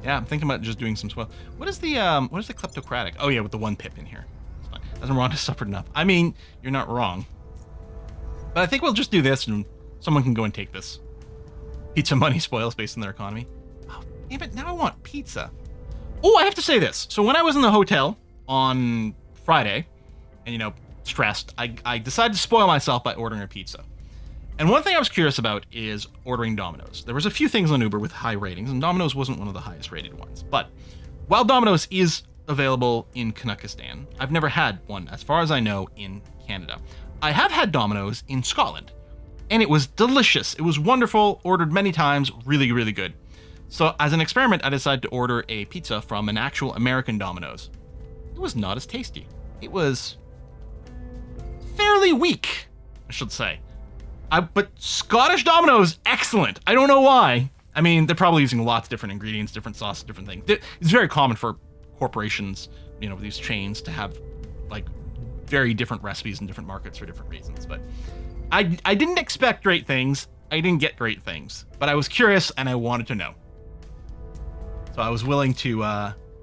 Yeah, I'm thinking about just doing some spoil. What is the kleptocratic? Oh yeah, with the 1 pip in here. That's fine. Hasn't Rwanda suffered enough? I mean, you're not wrong. But I think we'll just do this, and someone can go and take this. Pizza money spoils based on their economy. Oh, damn it! Now I want pizza. Oh, I have to say this. So when I was in the hotel on Friday, and stressed, I decided to spoil myself by ordering a pizza. And one thing I was curious about is ordering Domino's. There was a few things on Uber with high ratings, and Domino's wasn't one of the highest rated ones. But while Domino's is available in Kazakhstan, I've never had one, as far as I know, in Canada. I have had Domino's in Scotland, and it was delicious. It was wonderful, ordered many times, really, really good. So as an experiment, I decided to order a pizza from an actual American Domino's. It was not as tasty. It was fairly weak, I should say. But Scottish Domino's, excellent. I don't know why. I mean, they're probably using lots of different ingredients, different sauces, different things. It's very common for corporations, these chains to have like very different recipes in different markets for different reasons. But I didn't expect great things. I didn't get great things, but I was curious and I wanted to know. So I was willing to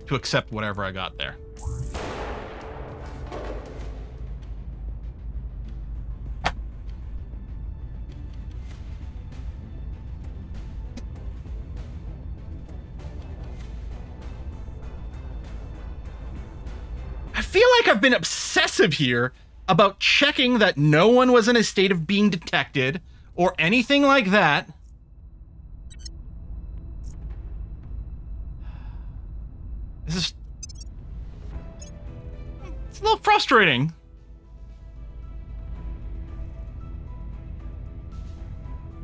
accept whatever I got there. I feel like I've been obsessive here about checking that no one was in a state of being detected or anything like that. It's a little frustrating.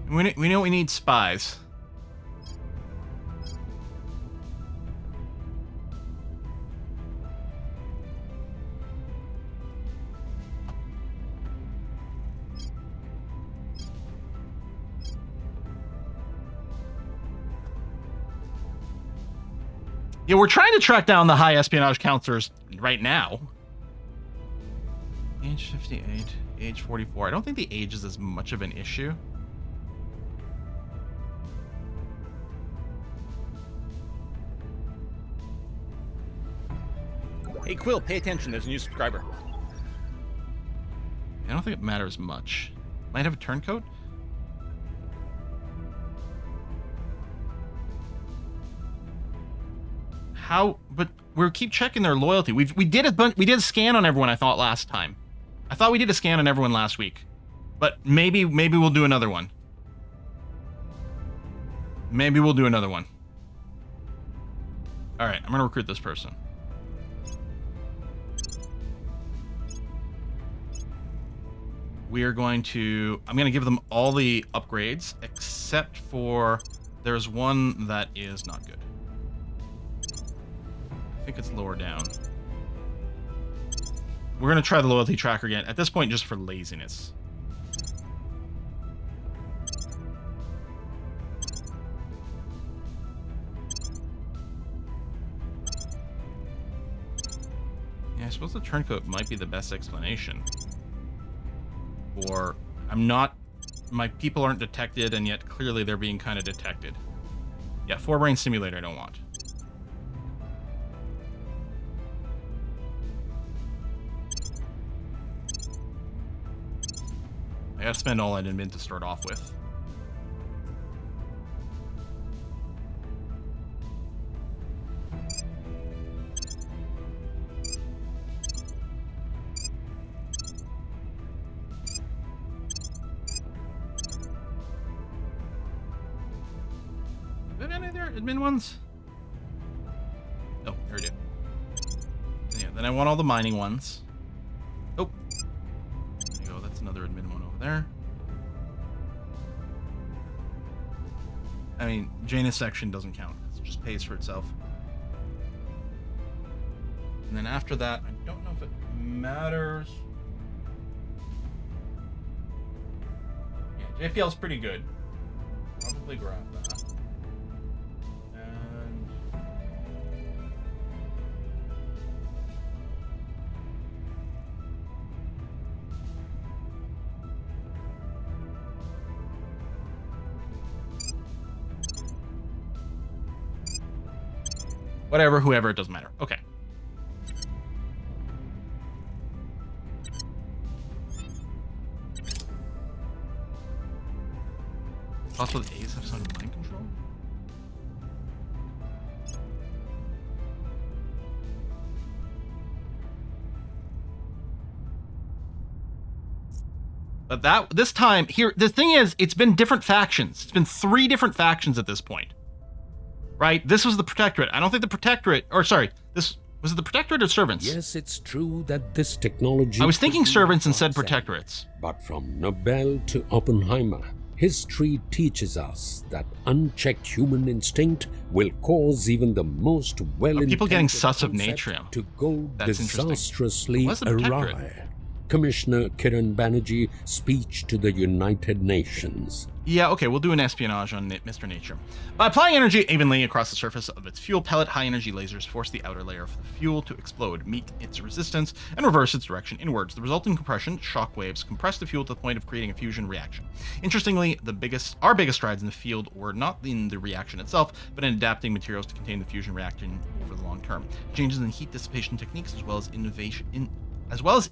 We know we need spies. Yeah, we're trying to track down the high espionage counselors right now. Age 58, age 44. I don't think the age is as much of an issue. Hey, Quill, pay attention. There's a new subscriber. I don't think it matters much. Might have a turncoat? How? But we keep checking their loyalty. We did a scan on everyone. I thought last time. I thought we did a scan on everyone last week, but maybe we'll do another one. Maybe we'll do another one. All right, I'm gonna recruit this person. We are going to, I'm gonna give them all the upgrades except for there's one that is not good. I think it's lower down. We're gonna try the loyalty tracker again, at this point just for laziness. Yeah, I suppose the turncoat might be the best explanation. Or I'm not, my people aren't detected, and yet clearly they're being kind of detected. Yeah, forebrain simulator I don't want. I gotta spend all I didn't mean to start off with. Do we have any other admin ones? Oh, here we do. Yeah, then I want all the mining ones. Oh. There you go, that's another admin one over there. I mean, Janus section doesn't count. It just pays for itself. And then after that, I don't know if it matters. Yeah, JPL's pretty good. Probably grab that. And whatever, whoever, it doesn't matter. Okay. Possible the A's have some mind control? But this time, here, the thing is, it's been different factions. It's been 3 different factions at this point. Right? This was the Protectorate. I don't think the Protectorate, or sorry, this, was it the Protectorate or Servants? Yes, it's true that this technology... I was thinking Servants and said Protectorates. But from Nobel to Oppenheimer, history teaches us that unchecked human instinct will cause even the most well-intended people getting sus of concept Natrium. to go That's disastrously What's the Protectorate? awry. Commissioner Kiran Banerjee speech to the United Nations. Yeah, okay, we'll do an espionage on Mr. Nature. By applying energy evenly across the surface of its fuel pellet, high-energy lasers force the outer layer of the fuel to explode, meet its resistance, and reverse its direction inwards. The resulting compression, shock waves, compress the fuel to the point of creating a fusion reaction. Interestingly, our biggest strides in the field were not in the reaction itself, but in adapting materials to contain the fusion reaction over the long term. Changes in heat dissipation techniques, as well as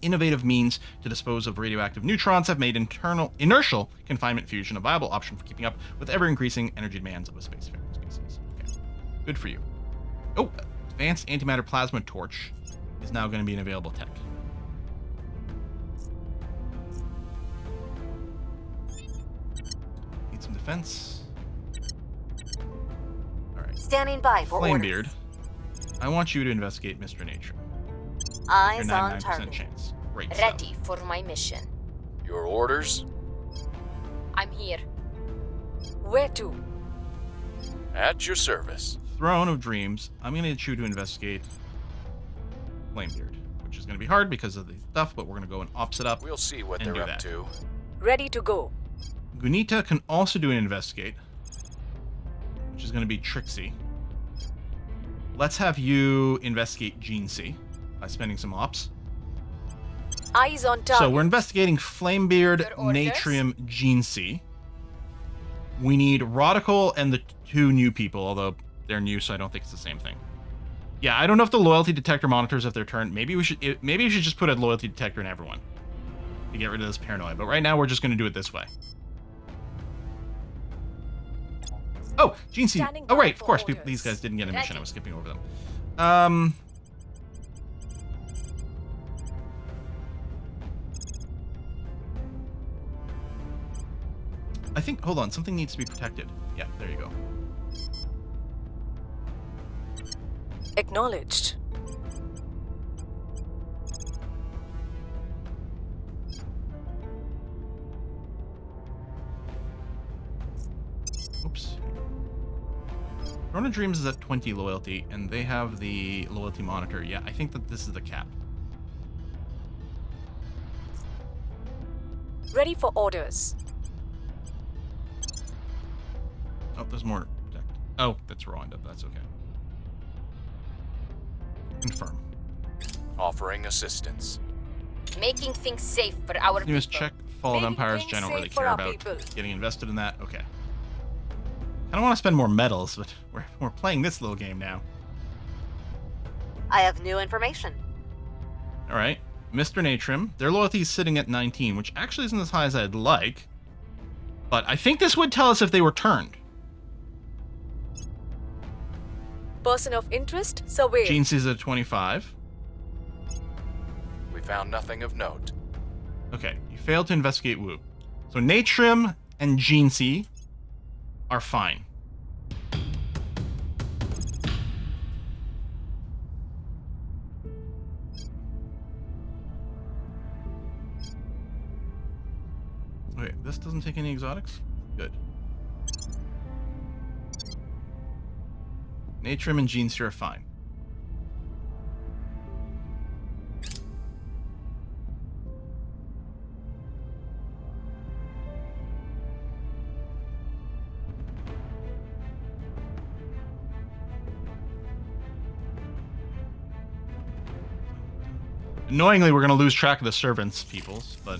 innovative means to dispose of radioactive neutrons, have made inertial confinement fusion a viable option for keeping up with ever-increasing energy demands of a spacefaring species. Okay. Good for you. Oh, advanced antimatter plasma torch is now going to be an available tech. Need some defense. All right. Standing by for Flamebeard, orders. I want you to investigate Mr. Nature. Eyes Your on 99% target. chance. Great Ready stuff. for my mission. Your orders? I'm here. Where to? At your service. Throne of Dreams. I'm going to get you to investigate Flamebeard, which is going to be hard because of the stuff, but we're going to go and ops it up. We'll see what And they're do up that. to. Ready to go. Gunita can also do an investigate, which is going to be Trixie. Let's have you investigate Gene C by spending some ops. Eyes on target. So we're investigating Flamebeard, Your orders? Natrium, Gene C. We need Rodical and the 2 new people, although they're new, so I don't think it's the same thing. Yeah, I don't know if the loyalty detector monitors if their turn. Maybe we should just put a loyalty detector in everyone to get rid of this paranoia. But right now we're just going to do it this way. Oh, Gene C. Standing Oh, by right, of for course. orders. These guys didn't get a mission. I Ready. was skipping over them. I think, hold on, something needs to be protected. Yeah, there you go. Acknowledged. Oops. Rwanda Dreams is at 20 loyalty, and they have the loyalty monitor. Yeah, I think that this is the cap. Ready for orders. Oh, there's more. Oh, that's Rwanda. That's okay. Confirm. Offering assistance. Making things safe for our You must people. check Fall of Making Empires. things I don't really safe for care our about people. getting invested in that. Okay. I don't want to spend more medals, but we're playing this little game now. I have new information. All right. Mr. Natrim, their loyalty is sitting at 19, which actually isn't as high as I'd like. But I think this would tell us if they were turned. Person of interest, survey. Gene sees at 25. We found nothing of note. Okay, you failed to investigate Wu. So Natrim and Gene C are fine. Okay, this doesn't take any exotics? Good. Natrim and Gene C are fine. Annoyingly, we're going to lose track of the servants, peoples, but...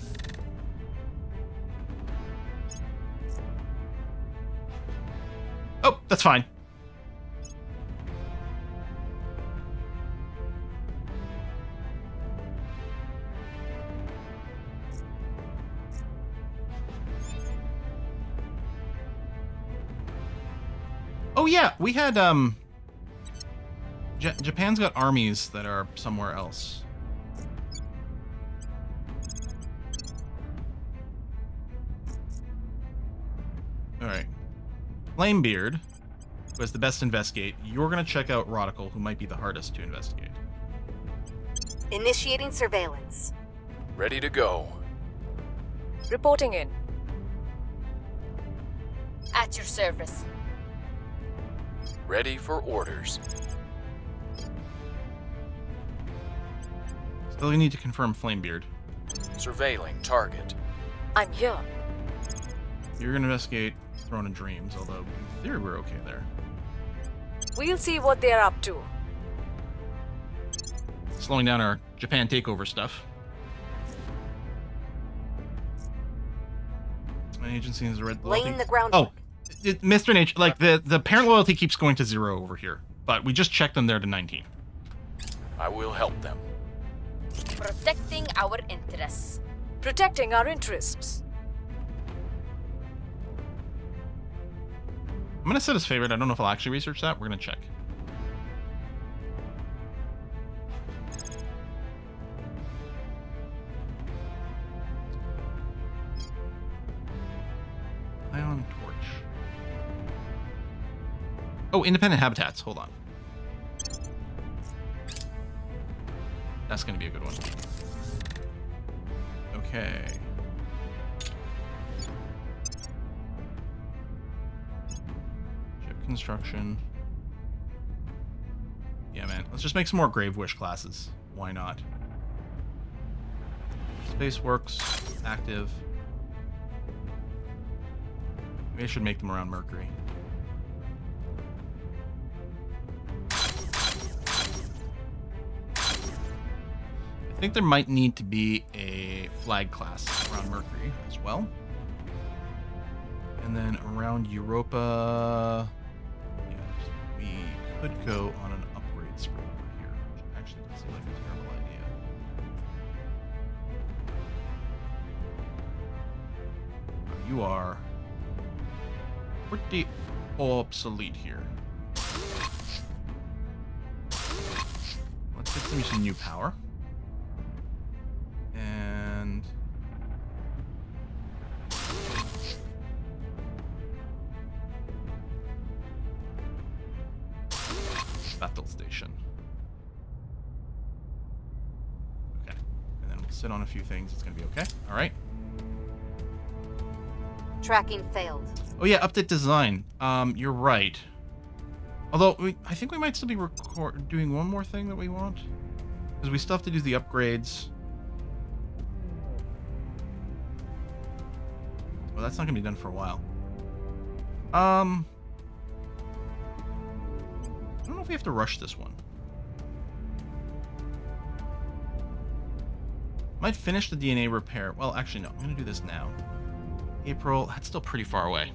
Oh, that's fine. Oh yeah, we had, Japan's got armies that are somewhere else. Alright. Flamebeard, who has the best investigate. You're going to check out Rodical, who might be the hardest to investigate. Initiating surveillance. Ready to go. Reporting in. At your service. Ready for orders. Still need to confirm Flamebeard. Surveilling target. I'm here. You're going to investigate Throne of Dreams, although in theory we're okay there. We'll see what they're up to. Slowing down our Japan takeover stuff. My agency is a red loyalty. Laying the groundwork. Oh, Mr. Nature, like the parent loyalty keeps going to 0 over here, but we just checked them there to 19. I will help them. Protecting our interests. Protecting our interests. I'm gonna set his favorite. I don't know if I'll actually research that. We're gonna check. Ion Torch. Oh, independent habitats. Hold on. That's gonna be a good one. Okay. Ship construction. Yeah, man. Let's just make some more Grave Wish classes. Why not? Space Works. Active. Maybe I should make them around Mercury. I think there might need to be a flag class around Mercury as well. And then around Europa, yeah, we could go on an upgrade spree over here, which actually doesn't seem like a terrible idea. You are pretty obsolete here. Let's get some new power. And battle station. sit on a few things. It's gonna be okay. All right. Tracking failed. Oh yeah, update design. You're right. Although I think we might still be doing one more thing that we want, because we still have to do the upgrades. Well, that's not gonna be done for a while. I don't know if we have to rush this one. Might finish the DNA repair. Well, actually, no. I'm gonna do this now. April. That's still pretty far away.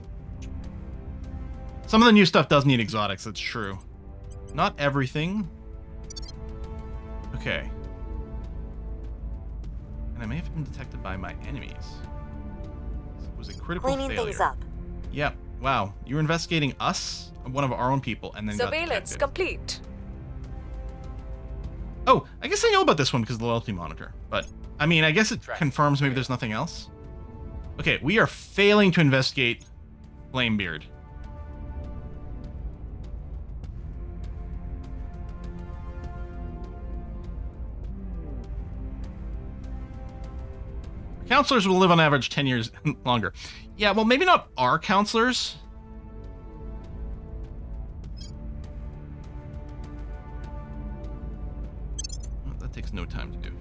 Some of the new stuff does need exotics. That's true. Not everything. Okay. And I may have been detected by my enemies. It was a critical Cleaning failure. things up. Yep. Wow. You were investigating us, one of our own people, and then Surveillance got detected. complete. Oh, I guess I know about this one because of the loyalty monitor. But, I mean, I guess it confirms maybe there's nothing else. Okay, we are failing to investigate Flamebeard. Counselors will live on average 10 years longer. Yeah, well, maybe not our counselors. Well, that takes no time to do.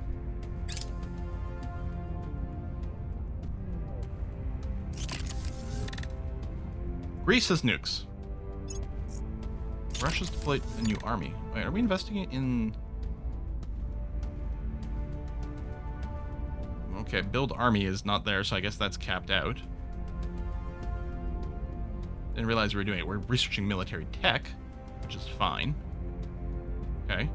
Greece has nukes. Russia's deployed a new army. Wait, are we investigating in... Okay, build army is not there, so I guess that's capped out. Didn't realize we were doing it. We're researching military tech, which is fine. Okay.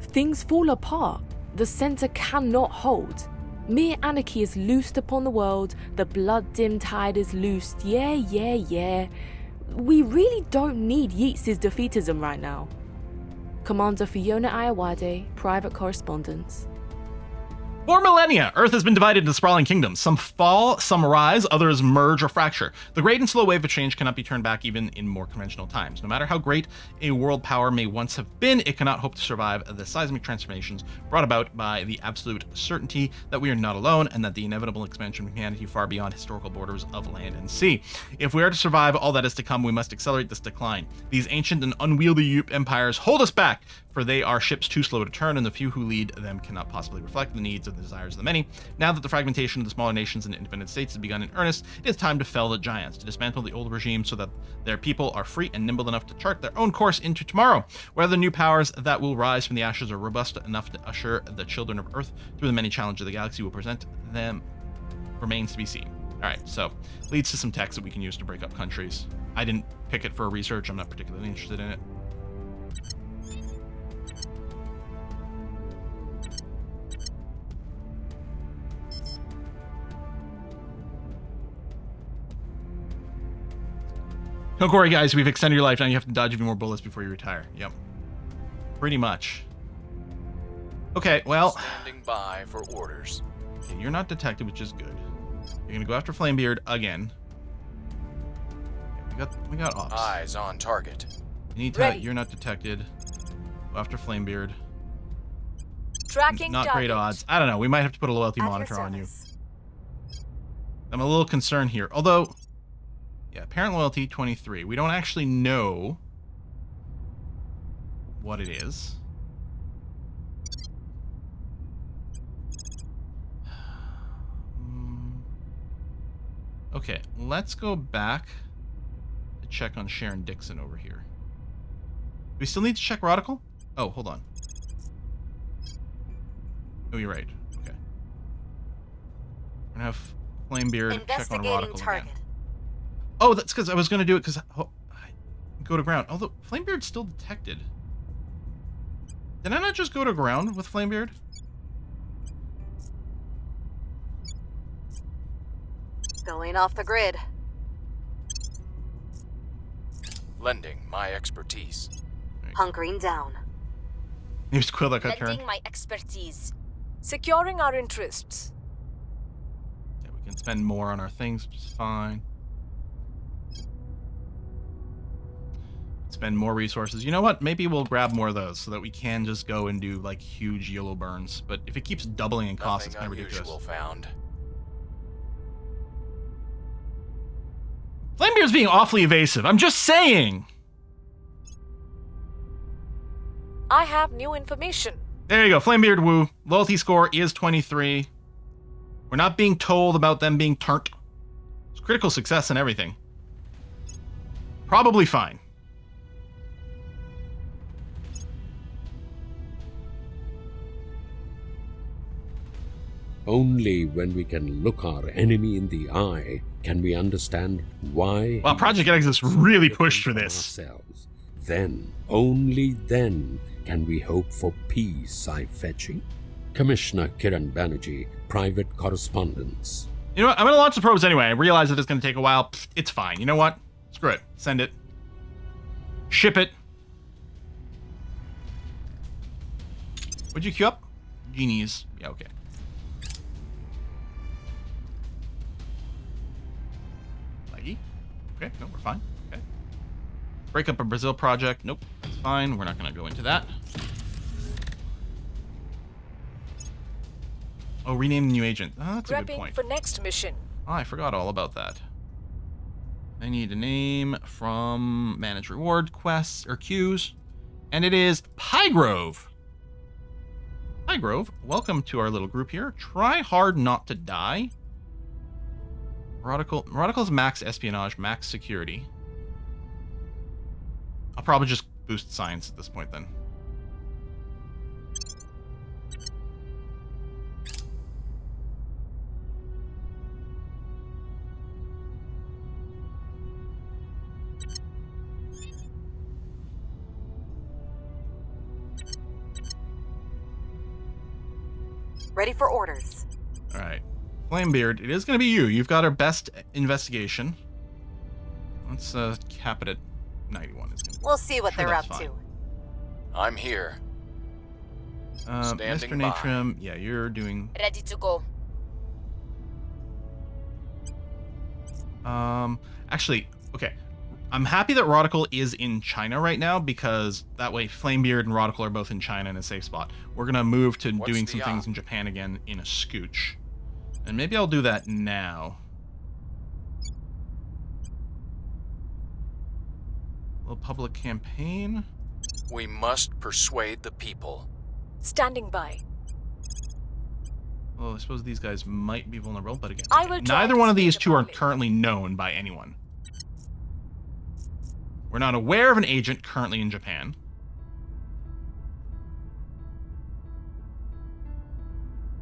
Things fall apart. The center cannot hold. Mere anarchy is loosed upon the world. The blood-dimmed tide is loosed. Yeah. We really don't need Yeats' defeatism right now. Commander Fiona Ayawade, Private Correspondence. For millennia, Earth has been divided into sprawling kingdoms. Some fall, some rise, others merge or fracture. The great and slow wave of change cannot be turned back even in more conventional times. No matter how great a world power may once have been, it cannot hope to survive the seismic transformations brought about by the absolute certainty that we are not alone and that the inevitable expansion of humanity far beyond historical borders of land and sea. If we are to survive all that is to come, we must accelerate this decline. These ancient and unwieldy empires hold us back, for they are ships too slow to turn, and the few who lead them cannot possibly reflect the needs of the desires of the many. Now that the fragmentation of the smaller nations and independent states has begun in earnest, it is time to fell the giants, to dismantle the old regime so that their people are free and nimble enough to chart their own course into tomorrow. Whether the new powers that will rise from the ashes are robust enough to usher the children of Earth through the many challenges the galaxy will present them remains to be seen. Alright, so leads to some text that we can use to break up countries. I didn't pick it for research, I'm not particularly interested in it. Don't worry, guys. We've extended your life. Now you have to dodge even more bullets before you retire. Yep. Pretty much. Okay, well... Standing by for orders. Okay, you're not detected, which is good. You're gonna go after Flamebeard again. Okay, we got ops. Eyes on target. You're not detected. Go after Flamebeard. Tracking Not target. great odds. I don't know. We might have to put a loyalty At your monitor on you. service. I'm a little concerned here. Although... Yeah, parent loyalty 23. We don't actually know what it is. Okay, let's go back to check on Sharon Dixon over here. Do we still need to check Radical? Oh, hold on. Oh, you're right. Okay. We're gonna have Flamebeard check on Investigating Radical target. again. Oh, that's because I was going to do it because I go to ground. Although Flamebeard's still detected. Did I not just go to ground with Flamebeard? Going off the grid. Lending my expertise. Hunkering down. Maybe Squill that got turned. Lending my expertise. Securing our interests. Yeah, we can spend more on our things, which is fine. spend more resources. You know what? Maybe we'll grab more of those so that we can just go and do like huge YOLO burns. But if it keeps doubling in cost, it's kind of ridiculous. Found. Flamebeard's being awfully evasive. I'm just saying. I have new information. There you go. Flamebeard woo. Loyalty score is 23. We're not being told about them being turnt. It's critical success and everything. Probably fine. Only when we can look our enemy in the eye can we understand why. Wow, Project Exodus really pushed for this. Ourselves. Then, only then, can we hope for peace, I fetching. Commissioner Kiran Banerjee, private correspondence. You know what? I'm going to launch the probes anyway. I realize that it's going to take a while. Pfft, it's fine. You know what? Screw it. Send it. Ship it. What'd you queue up? Genies. Yeah, okay. Laggy? Okay, no, we're fine. Okay. Break up a Brazil project. Nope, that's fine. We're not going to go into that. Oh, rename the new agent. Oh, that's a good Prepping point. for next mission. Oh, I forgot all about that. I need a name from manage reward quests or queues, and it is Pygrove. Pygrove, welcome to our little group here. Try hard not to die. Radical's max espionage, max security. I'll probably just boost science at this point then. Ready for orders. All right. Flamebeard, it is going to be you. You've got our best investigation. Let's cap it at 91. We'll see what they're up to. I'm here. Mr. Standing Natrum, yeah, you're doing... Ready to go. Actually, okay. I'm happy that Radical is in China right now because that way Flamebeard and Radical are both in China in a safe spot. We're going to move to doing some things in Japan again in a scooch. And maybe I'll do that now. A little public campaign. We must persuade the people. Standing by. Well, I suppose these guys might be vulnerable, but again, I will try neither to one of speak these two are about it. currently known by anyone. We're not aware of an agent currently in Japan.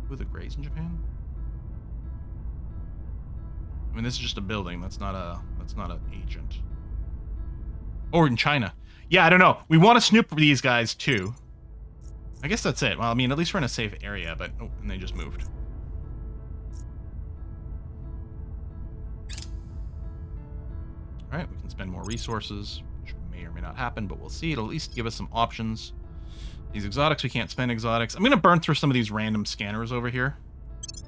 Who are the Greys in Japan? I mean, this is just a building. That's not an agent. Or in China. Yeah, I don't know. We want to snoop for these guys too. I guess that's it. Well, I mean, at least we're in a safe area, but oh, and they just moved. All right, we can spend more resources, which may or may not happen, but we'll see. It'll at least give us some options. These exotics, we can't spend exotics. I'm going to burn through some of these random scanners over here.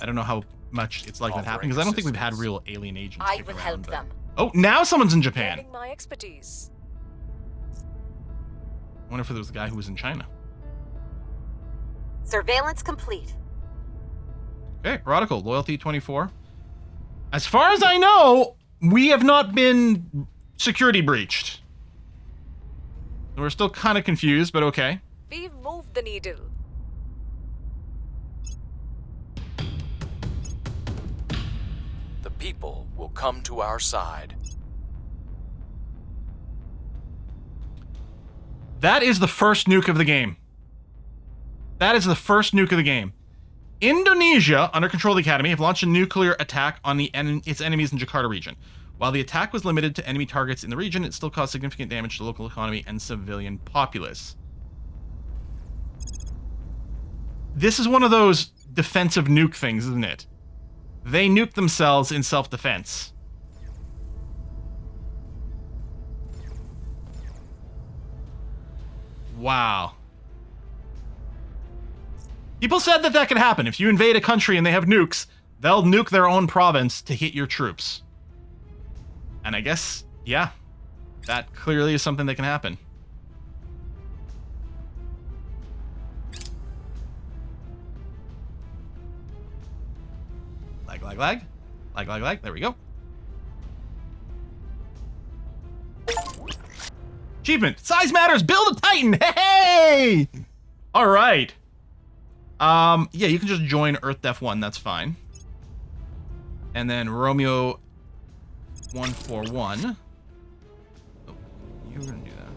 I don't know how much it's likely to happen, because I don't think we've had real alien agents. I will help them. Oh, now someone's in Japan. Learning my expertise. I wonder if there was a guy who was in China. Surveillance complete. Okay, Radical, loyalty 24. As far as I know, we have not been security breached. We're still kind of confused, but okay. We've moved the needle. The people will come to our side. That is the first nuke of the game. That is the first nuke of the game. Indonesia, under control of the Academy, have launched a nuclear attack on its enemies in Jakarta region. While the attack was limited to enemy targets in the region, it still caused significant damage to the local economy and civilian populace. This is one of those defensive nuke things, isn't it? They nuke themselves in self-defense. Wow. People said that that could happen. If you invade a country and they have nukes, they'll nuke their own province to hit your troops. And I guess, yeah. that clearly is something that can happen. Lag. There we go. Achievement. Size matters. Build a Titan. Hey! All right. Yeah, you can just join Earth Def 1. That's fine. And then Romeo 141. Oh, you were going to do that.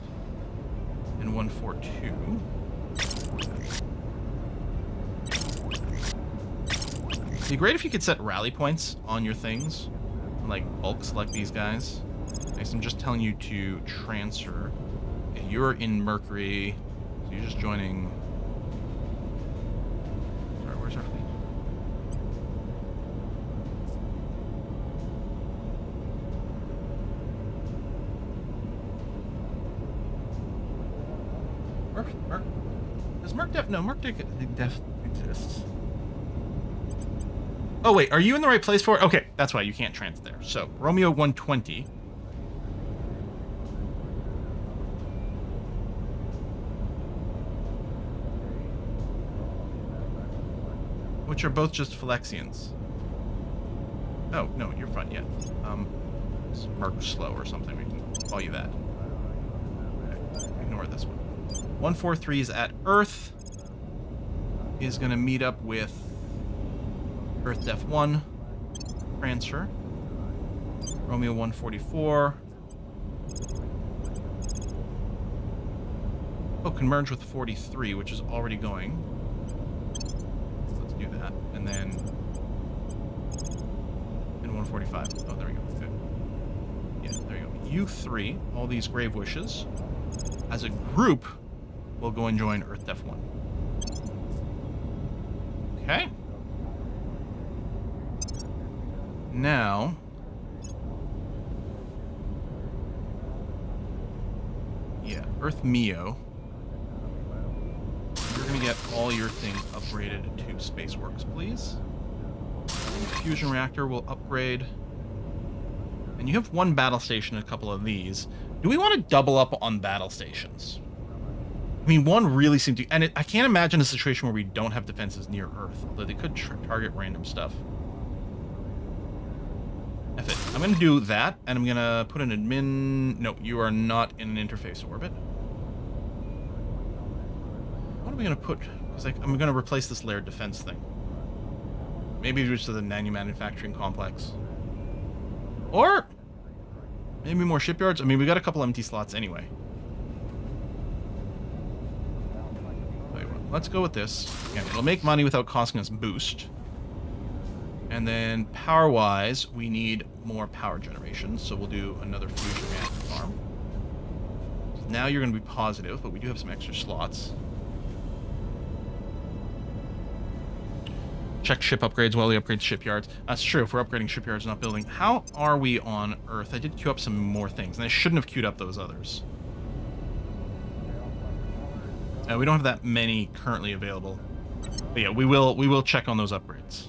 And 142. It'd be great if you could set rally points on your things. Like bulk select these guys. Nice, I'm just telling you to transfer. Okay, you're in Mercury. So you're just joining. Sorry, where's our fleet? Merc. Does Merc Def? No, Merc Def exists. Oh, wait, are you in the right place for it? Okay, that's why you can't trans there. So, Romeo 120. Which are both just Phylexians. Oh, no, you're fine, yeah. It's Merc Slow or something. We can call you that. Okay, ignore this one. 143 is at Earth. Is going to meet up with Earth Def 1, transfer. Romeo 144. Oh, can merge with 43, which is already going. Let's do that. And then... And 145. Oh, there we go. Good. Yeah, there you go. U3, all these grave wishes, as a group, will go and join Earth Def 1. Okay. Now, yeah, Earth Mio, you're going to get all your things upgraded to Spaceworks, please. Fusion Reactor will upgrade. And you have one battle station, a couple of these. Do we want to double up on battle stations? I mean, one really seemed to... And I can't imagine a situation where we don't have defenses near Earth, although they could target random stuff. F it. I'm going to do that, and I'm going to put an admin... No, you are not in an interface orbit. What are we going to put? Because I'm going to replace this layered defense thing. Maybe just to the manufacturing complex. Or maybe more shipyards. I mean, we got a couple empty slots anyway. Let's go with this. Again, it'll make money without costing us boost. And then power-wise, we need more power generation, so we'll do another fusion reactor farm. Now you're going to be positive, but we do have some extra slots. Check ship upgrades while we upgrade shipyards. That's true, if we're upgrading shipyards, not building. How are we on Earth? I did queue up some more things, and I shouldn't have queued up those others. We don't have that many currently available. But yeah, we will check on those upgrades.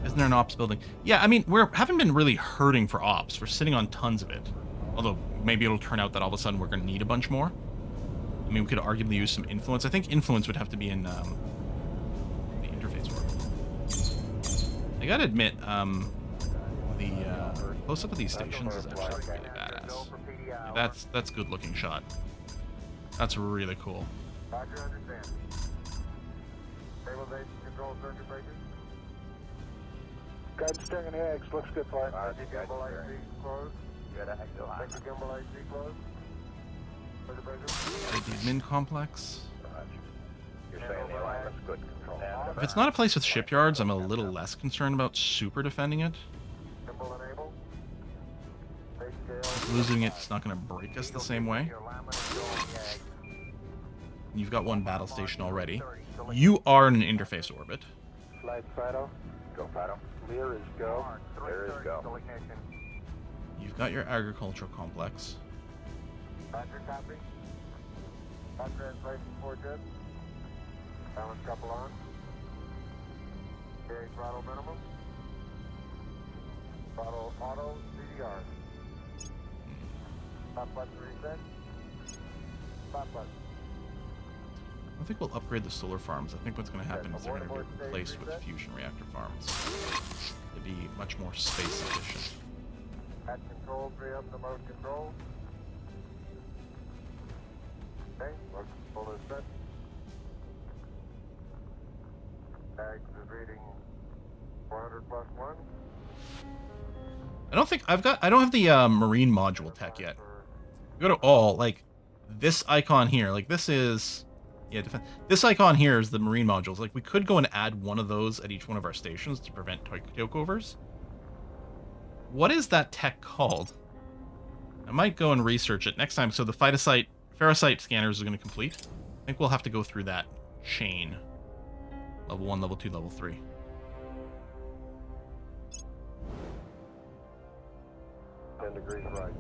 Isn't there an ops building? Yeah, I mean, haven't been really hurting for ops. We're sitting on tons of it. Although, maybe it'll turn out that all of a sudden we're going to need a bunch more. I mean, we could arguably use some influence. I think influence would have to be in the interface world. I gotta admit, the close-up of these stations is actually really badass. Yeah, that's good looking shot. That's really cool. Roger, understand. Stabilization control circuit breakers. Gun string and eggs. Looks good, flight. Gimbal AC closed. Gimbal AC closed. Circuit breakers. The admin complex. You're saying the alarm is good control. If it's not a place with shipyards, I'm a little less concerned about super defending it. Gimbal enable. Losing it's not going to break us the same way. You've got one battle station already. You are in an interface orbit. Flight Fido. Go Fido. Clear is go. Clear is go. You've got your agricultural complex. Roger, copy. Hot translation 4 jets. Balance couple on. Carry throttle minimum. Throttle auto CDR. Stop button reset. Stop button. I don't think we'll upgrade the solar farms. I think what's going to happen is they're going to be replaced with fusion reactor farms to be much more space efficient. At control, 3 up the mode control. Okay, motion control is set. Tags is reading 400 plus 1. I don't have the marine module tech yet. Go to all, like this icon here, like this is, yeah, this icon here is the marine modules. Like we could go and add one of those at each one of our stations to prevent takeovers. What is that tech called? I might go and research it next time. So the ferrocite scanners are going to complete. I think we'll have to go through that chain. Level 1, level 2, level 3. Degrees right.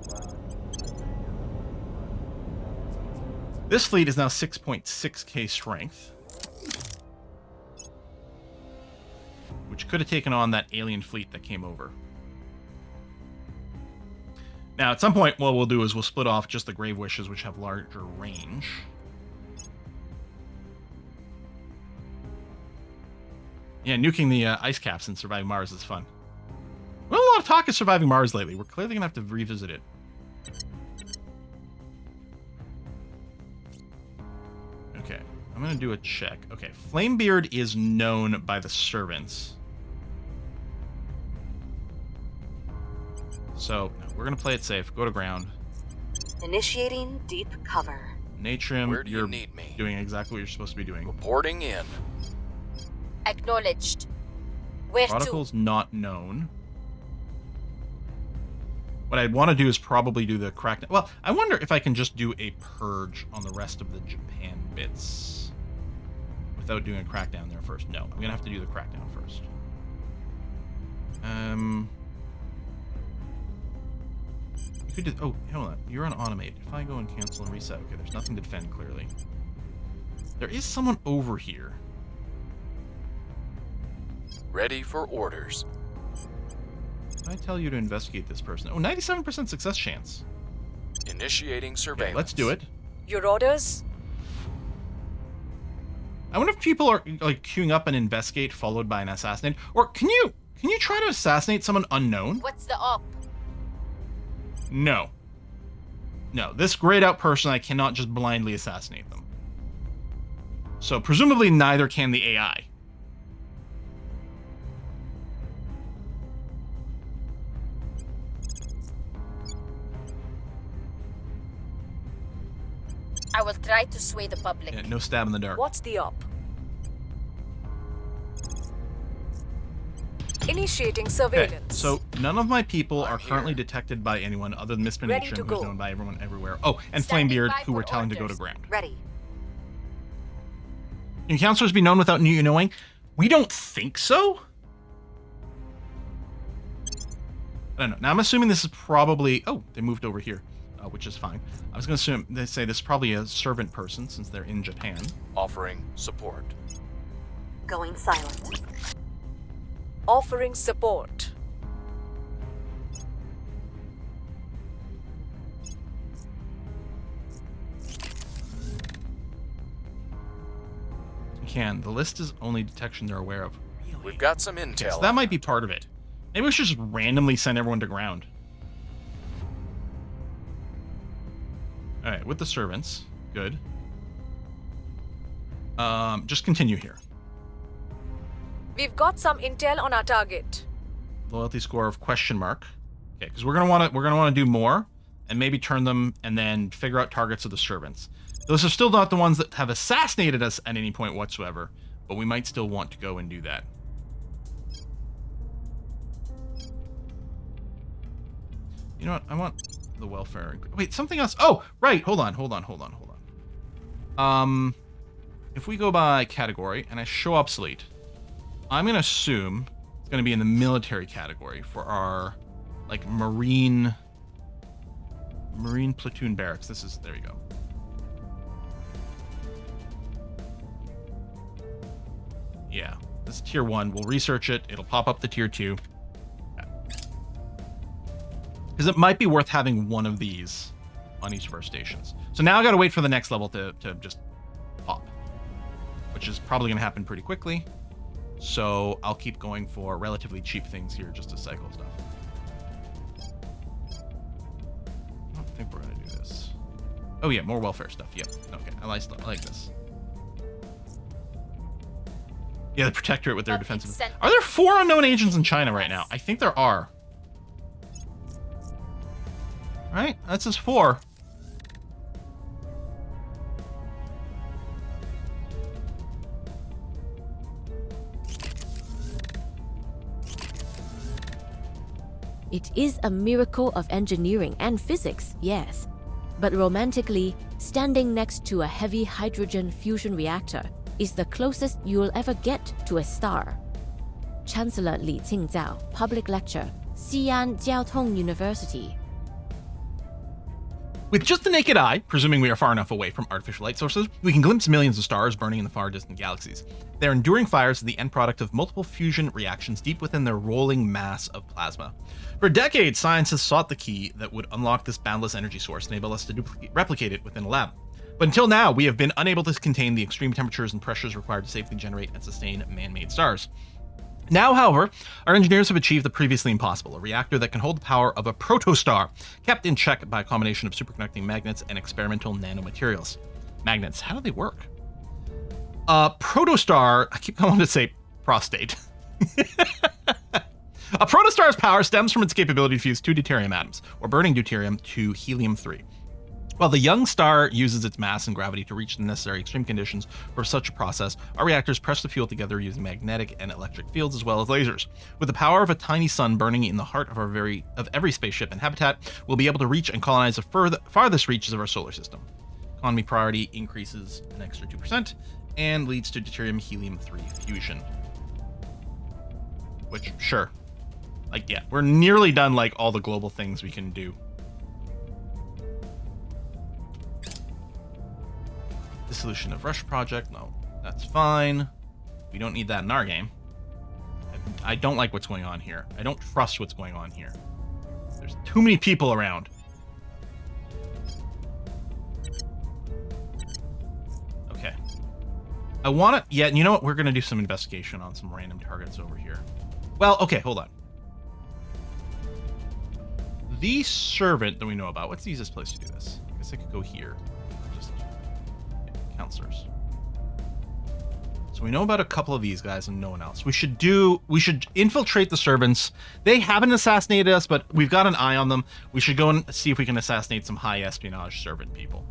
This fleet is now 6.6k strength, which could have taken on that alien fleet that came over. Now, at some point, what we'll do is we'll split off just the Grave Wishes, which have larger range. Yeah, nuking the ice caps and surviving Mars is fun. Well, a lot of talk of surviving Mars lately. We're clearly going to have to revisit it. Okay, I'm going to do a check. Okay, Flamebeard is known by the servants. So, we're going to play it safe. Go to ground. Initiating deep cover. Natrim, Where do you you're need me? doing exactly what you're supposed to be doing. Reporting in. Acknowledged. Where Protocol's not known. What I'd want to do is probably do the crackdown. Well, I wonder if I can just do a purge on the rest of the Japan bits without doing a crackdown there first. No, I'm going to have to do the crackdown first. You could do, oh, hold on. You're on automate. If I go and cancel and reset, okay, there's nothing to defend clearly. There is someone over here. Ready for orders. I tell you to investigate this person. Oh, 97% success chance. Initiating surveillance. Okay, let's do it. Your orders? I wonder if people are like queuing up an investigate followed by an assassinate, or can you try to assassinate someone unknown? What's the op? No. No, this grayed out person, I cannot just blindly assassinate them. So presumably neither can the AI. I will try to sway the public. Yeah, no stab in the dark. What's the op? Initiating surveillance. Okay, so none of my people are currently detected by anyone other than Mr. Ready Natrim, to who's go. known by everyone everywhere. Oh, and Standing Flamebeard, by who we're for telling to go to orders. ground. Ready. Can counselors be known without you knowing? We don't think so. I don't know. Now I'm assuming this is probably. Oh, they moved over here, which is fine. I was going to assume they say this is probably a servant person since they're in Japan. Offering support. Going silent. Offering support. Can the list is only detection they're aware of. Really? We've got some intel. Okay, so that might be part of it. Maybe we should just randomly send everyone to ground. All right, with the servants, good. Just continue here. We've got some intel on our target. Loyalty score of question mark. Okay, because we're gonna want to do more, and maybe turn them, and then figure out targets of the servants. Those are still not the ones that have assassinated us at any point whatsoever, but we might still want to go and do that. You know what? I want the welfare. Wait, something else. Oh, right. Hold on. If we go by category and I show obsolete, I'm gonna assume it's gonna be in the military category for our like marine platoon barracks. There you go. Yeah, this is tier 1. We'll research it. It'll pop up the tier 2. Because it might be worth having one of these on each of our stations. So now I gotta wait for the next level to just pop, which is probably gonna happen pretty quickly. So I'll keep going for relatively cheap things here just to cycle stuff. I don't think we're gonna do this. Oh yeah, more welfare stuff. Yep. Okay, I like this. Yeah, the protectorate with their defensive. Are there 4 unknown agents in China right now? I think there are. Right? That's just 4. It is a miracle of engineering and physics, yes. But romantically, standing next to a heavy hydrogen fusion reactor is the closest you'll ever get to a star. Chancellor Li Qingzhao, Public Lecture, Xi'an Jiaotong University. With just the naked eye, presuming we are far enough away from artificial light sources, we can glimpse millions of stars burning in the far distant galaxies. Their enduring fires are the end product of multiple fusion reactions deep within their rolling mass of plasma. For decades, science has sought the key that would unlock this boundless energy source and enable us to replicate it within a lab. But until now, we have been unable to contain the extreme temperatures and pressures required to safely generate and sustain man-made stars. Now, however, our engineers have achieved the previously impossible, a reactor that can hold the power of a protostar, kept in check by a combination of superconducting magnets and experimental nanomaterials. Magnets, how do they work? Protostar, I wanted to say prostate. A protostar's power stems from its capability to fuse 2 deuterium atoms, or burning deuterium, to helium-3. While the young star uses its mass and gravity to reach the necessary extreme conditions for such a process, our reactors press the fuel together using magnetic and electric fields as well as lasers. With the power of a tiny sun burning in the heart of every spaceship and habitat, we'll be able to reach and colonize the farthest reaches of our solar system. Economy priority increases an extra 2% and leads to deuterium helium-3 fusion. Which, sure. Like, yeah, we're nearly done, like, all the global things we can do. Dissolution of Rush project. No, that's fine. We don't need that in our game. I don't like what's going on here. I don't trust what's going on here. There's too many people around. Okay. I want to... Yeah, you know what? We're going to do some investigation on some random targets over here. Well, okay, hold on. The servant that we know about. What's the easiest place to do this? I guess I could go here. Counselors. So we know about a couple of these guys and no one else. We should infiltrate the servants. They haven't assassinated us, but we've got an eye on them. We should go and see if we can assassinate some high espionage servant people.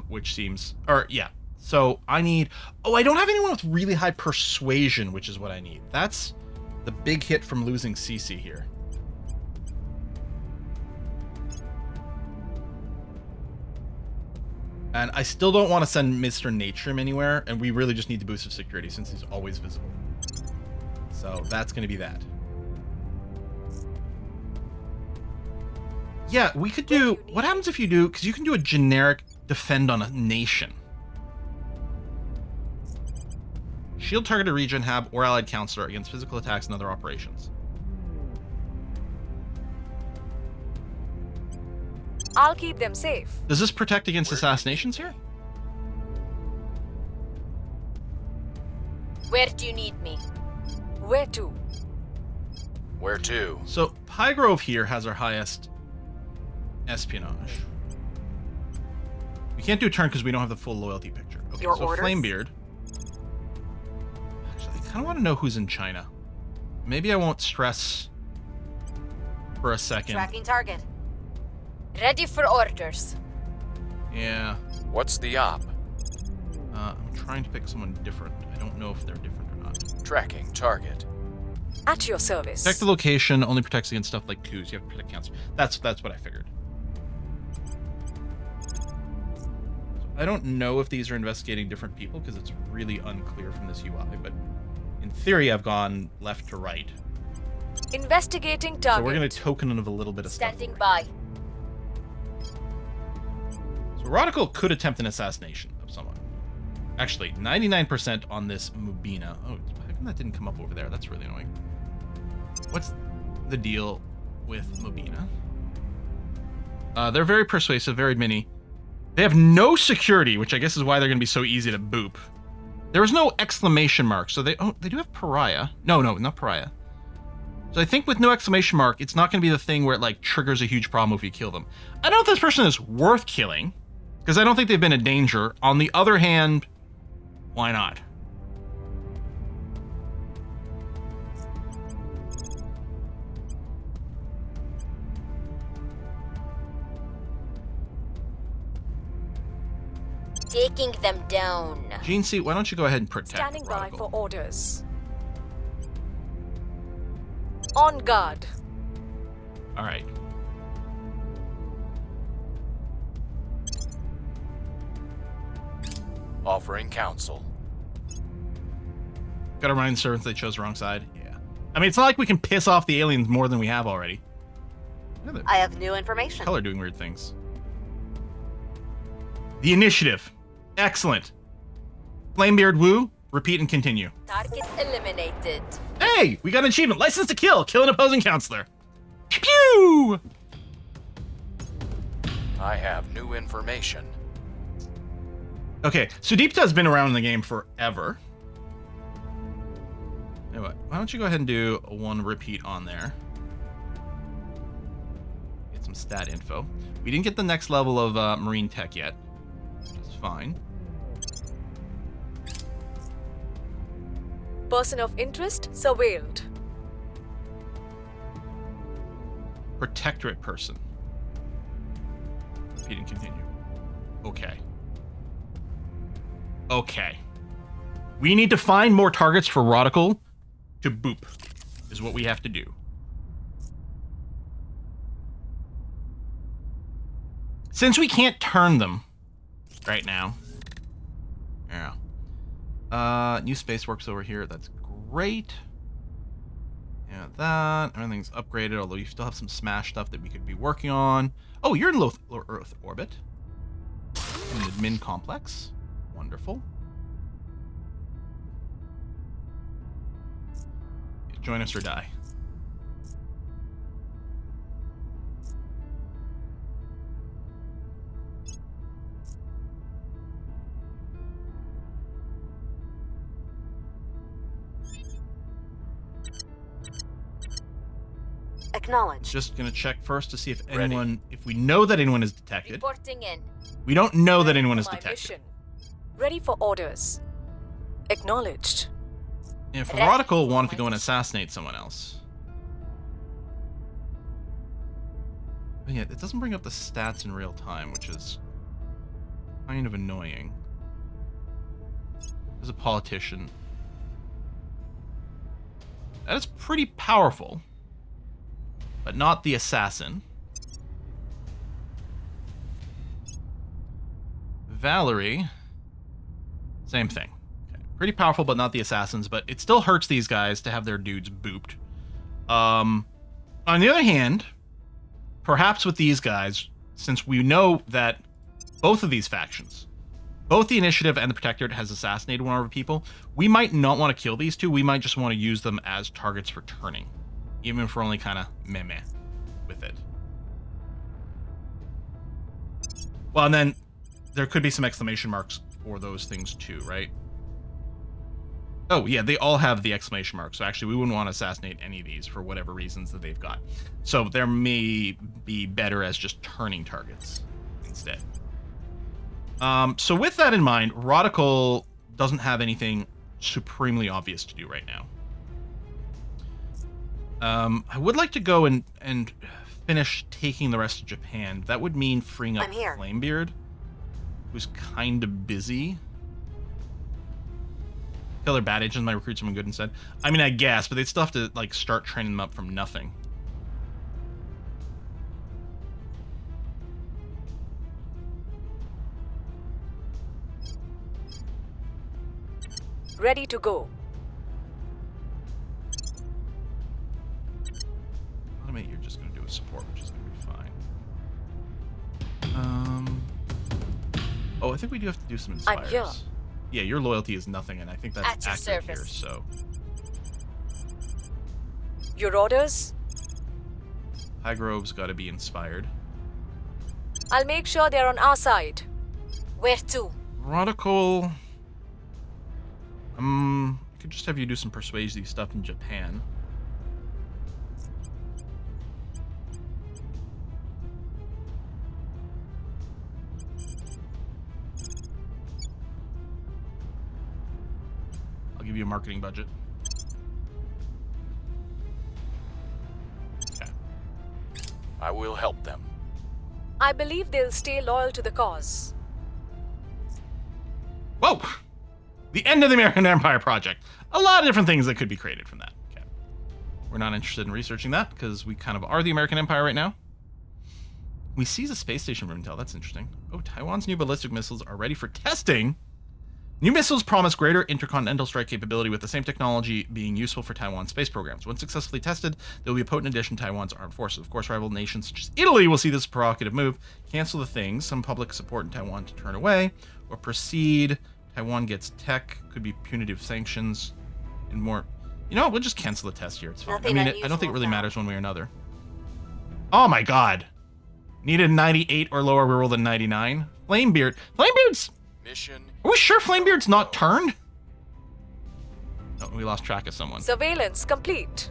Which seems, or yeah. So I need, I don't have anyone with really high persuasion, which is what I need. That's the big hit from losing CC here. And I still don't want to send Mr. Natrum anywhere, and we really just need to boost his security since he's always visible. So that's going to be that. Yeah, we could do... What happens if you do... Because you can do a generic defend on a nation. Shield targeted region, hab, or allied counselor against physical attacks and other operations. I'll keep them safe. Does this protect against assassinations here? Where do you need me? Where to? Where to? So Pygrove here has our highest espionage. We can't do a turn because we don't have the full loyalty picture. Okay, Your so orders? Flamebeard. Actually, I kind of want to know who's in China. Maybe I won't stress for a second. Tracking target. Ready for orders. Yeah. What's the op? I'm trying to pick someone different. I don't know if they're different or not. Tracking target. At your service. Protect the location only protects against stuff like coups. You have to protect counselor. That's what I figured. So I don't know if these are investigating different people because it's really unclear from this UI, but in theory I've gone left to right. Investigating target. So we're going to token of a little bit of Standing stuff. by. So Radical could attempt an assassination of someone. Actually, 99% on this Mubina. Oh, how come that didn't come up over there? That's really annoying. What's the deal with Mubina? They're very persuasive, very mini. They have no security, which I guess is why they're going to be so easy to boop. There was no exclamation mark, so they do have pariah. No, not pariah. So I think with no exclamation mark, it's not going to be the thing where it like triggers a huge problem if you kill them. I don't know if this person is worth killing, because I don't think they've been a danger. On the other hand, why not? Taking them down. Gene C, why don't you go ahead and protect Standing by Radical. for orders. On guard. All right. Offering counsel. Gotta remind the servants they chose the wrong side. Yeah. I mean, it's not like we can piss off the aliens more than we have already. I have new information. Color doing weird things. The initiative. Excellent. Flamebeard Woo. Repeat and continue. Target eliminated. Hey, we got an achievement. License to kill. Kill an opposing counselor. Pew! I have new information. Okay, Sudipta's been around in the game forever. Anyway, why don't you go ahead and do one repeat on there. Get some stat info. We didn't get the next level of marine tech yet. That's fine. Person of interest surveilled. Protectorate person. Repeat and continue. Okay. Okay. We need to find more targets for Radical to boop, is what we have to do. Since we can't turn them right now. Yeah. New space works over here. That's great. Yeah, that. Everything's upgraded, although you still have some smash stuff that we could be working on. Oh, you're in low Earth orbit. In the admin complex. Wonderful. Join us or die. Acknowledge. Just gonna check first to see if anyone, if we know that anyone is detected. Reporting in. We don't know that anyone is My detected. mission. Ready for orders. Acknowledged. If Radical wanted to go and assassinate someone else. But yeah, it doesn't bring up the stats in real time, which is kind of annoying. As a politician. That is pretty powerful. But not the assassin. Valerie. Same thing. Okay. Pretty powerful, but not the assassins. But it still hurts these guys to have their dudes booped. On the other hand, perhaps with these guys, since we know that both of these factions, both the Initiative and the Protectorate has assassinated one of our people, we might not want to kill these two. We might just want to use them as targets for turning. Even if we're only kind of meh with it. Well, and then there could be some exclamation marks for those things too, right? Oh, yeah, they all have the exclamation mark. So actually, we wouldn't want to assassinate any of these for whatever reasons that they've got. So there may be better as just turning targets instead. So with that in mind, Radical doesn't have anything supremely obvious to do right now. I would like to go and finish taking the rest of Japan. That would mean freeing up Flamebeard, who's kind of busy. Kill their bad agents might recruit someone good instead. I mean, I guess, but they'd still have to like start training them up from nothing. Ready to go. Automate, you're just going to do a support, which is going to be fine. Oh, I think we do have to do some inspires. I'm here. Yeah, your loyalty is nothing, and I think that's At your accurate here, service. so... Your orders? Highgrove's got to be inspired. I'll make sure they're on our side. Where to? Radical. Could just have you do some persuasive stuff in Japan. I'll give you a marketing budget. Okay. I will help them. I believe they'll stay loyal to the cause. Whoa! The end of the American Empire project. A lot of different things that could be created from that. Okay. We're not interested in researching that because we kind of are the American Empire right now. We seize a space station from Intel. That's interesting. Oh, Taiwan's new ballistic missiles are ready for testing. New missiles promise greater intercontinental strike capability with the same technology being useful for Taiwan's space programs. Once successfully tested, there will be a potent addition to Taiwan's armed forces. Of course, rival nations such as Italy will see this provocative move, cancel the things, some public support in Taiwan to turn away, or proceed. Taiwan gets tech, could be punitive sanctions, and more. You know what, we'll just cancel the test here. It's fine. Nothing I don't think it really matters one way or another. Oh my god. Needed 98 or lower, we rolled a 99. Flamebeard. Flamebeard's... Mission. Are we sure Flamebeard's not turned? No, we lost track of someone. Surveillance complete.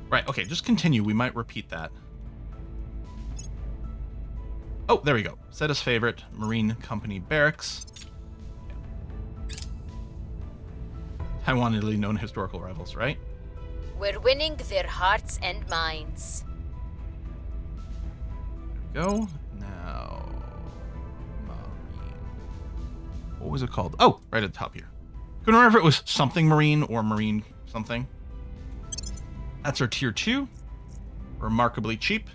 Right, okay, just continue. We might repeat that. Oh, there we go. Set as favorite. Marine Company Barracks. Yeah. Taiwan and Italy, known historical rivals, right? We're winning their hearts and minds. There we go. Now... Marine. What was it called? Oh, right at the top here. Couldn't remember if it was something Marine or Marine something. That's our tier 2. Remarkably cheap.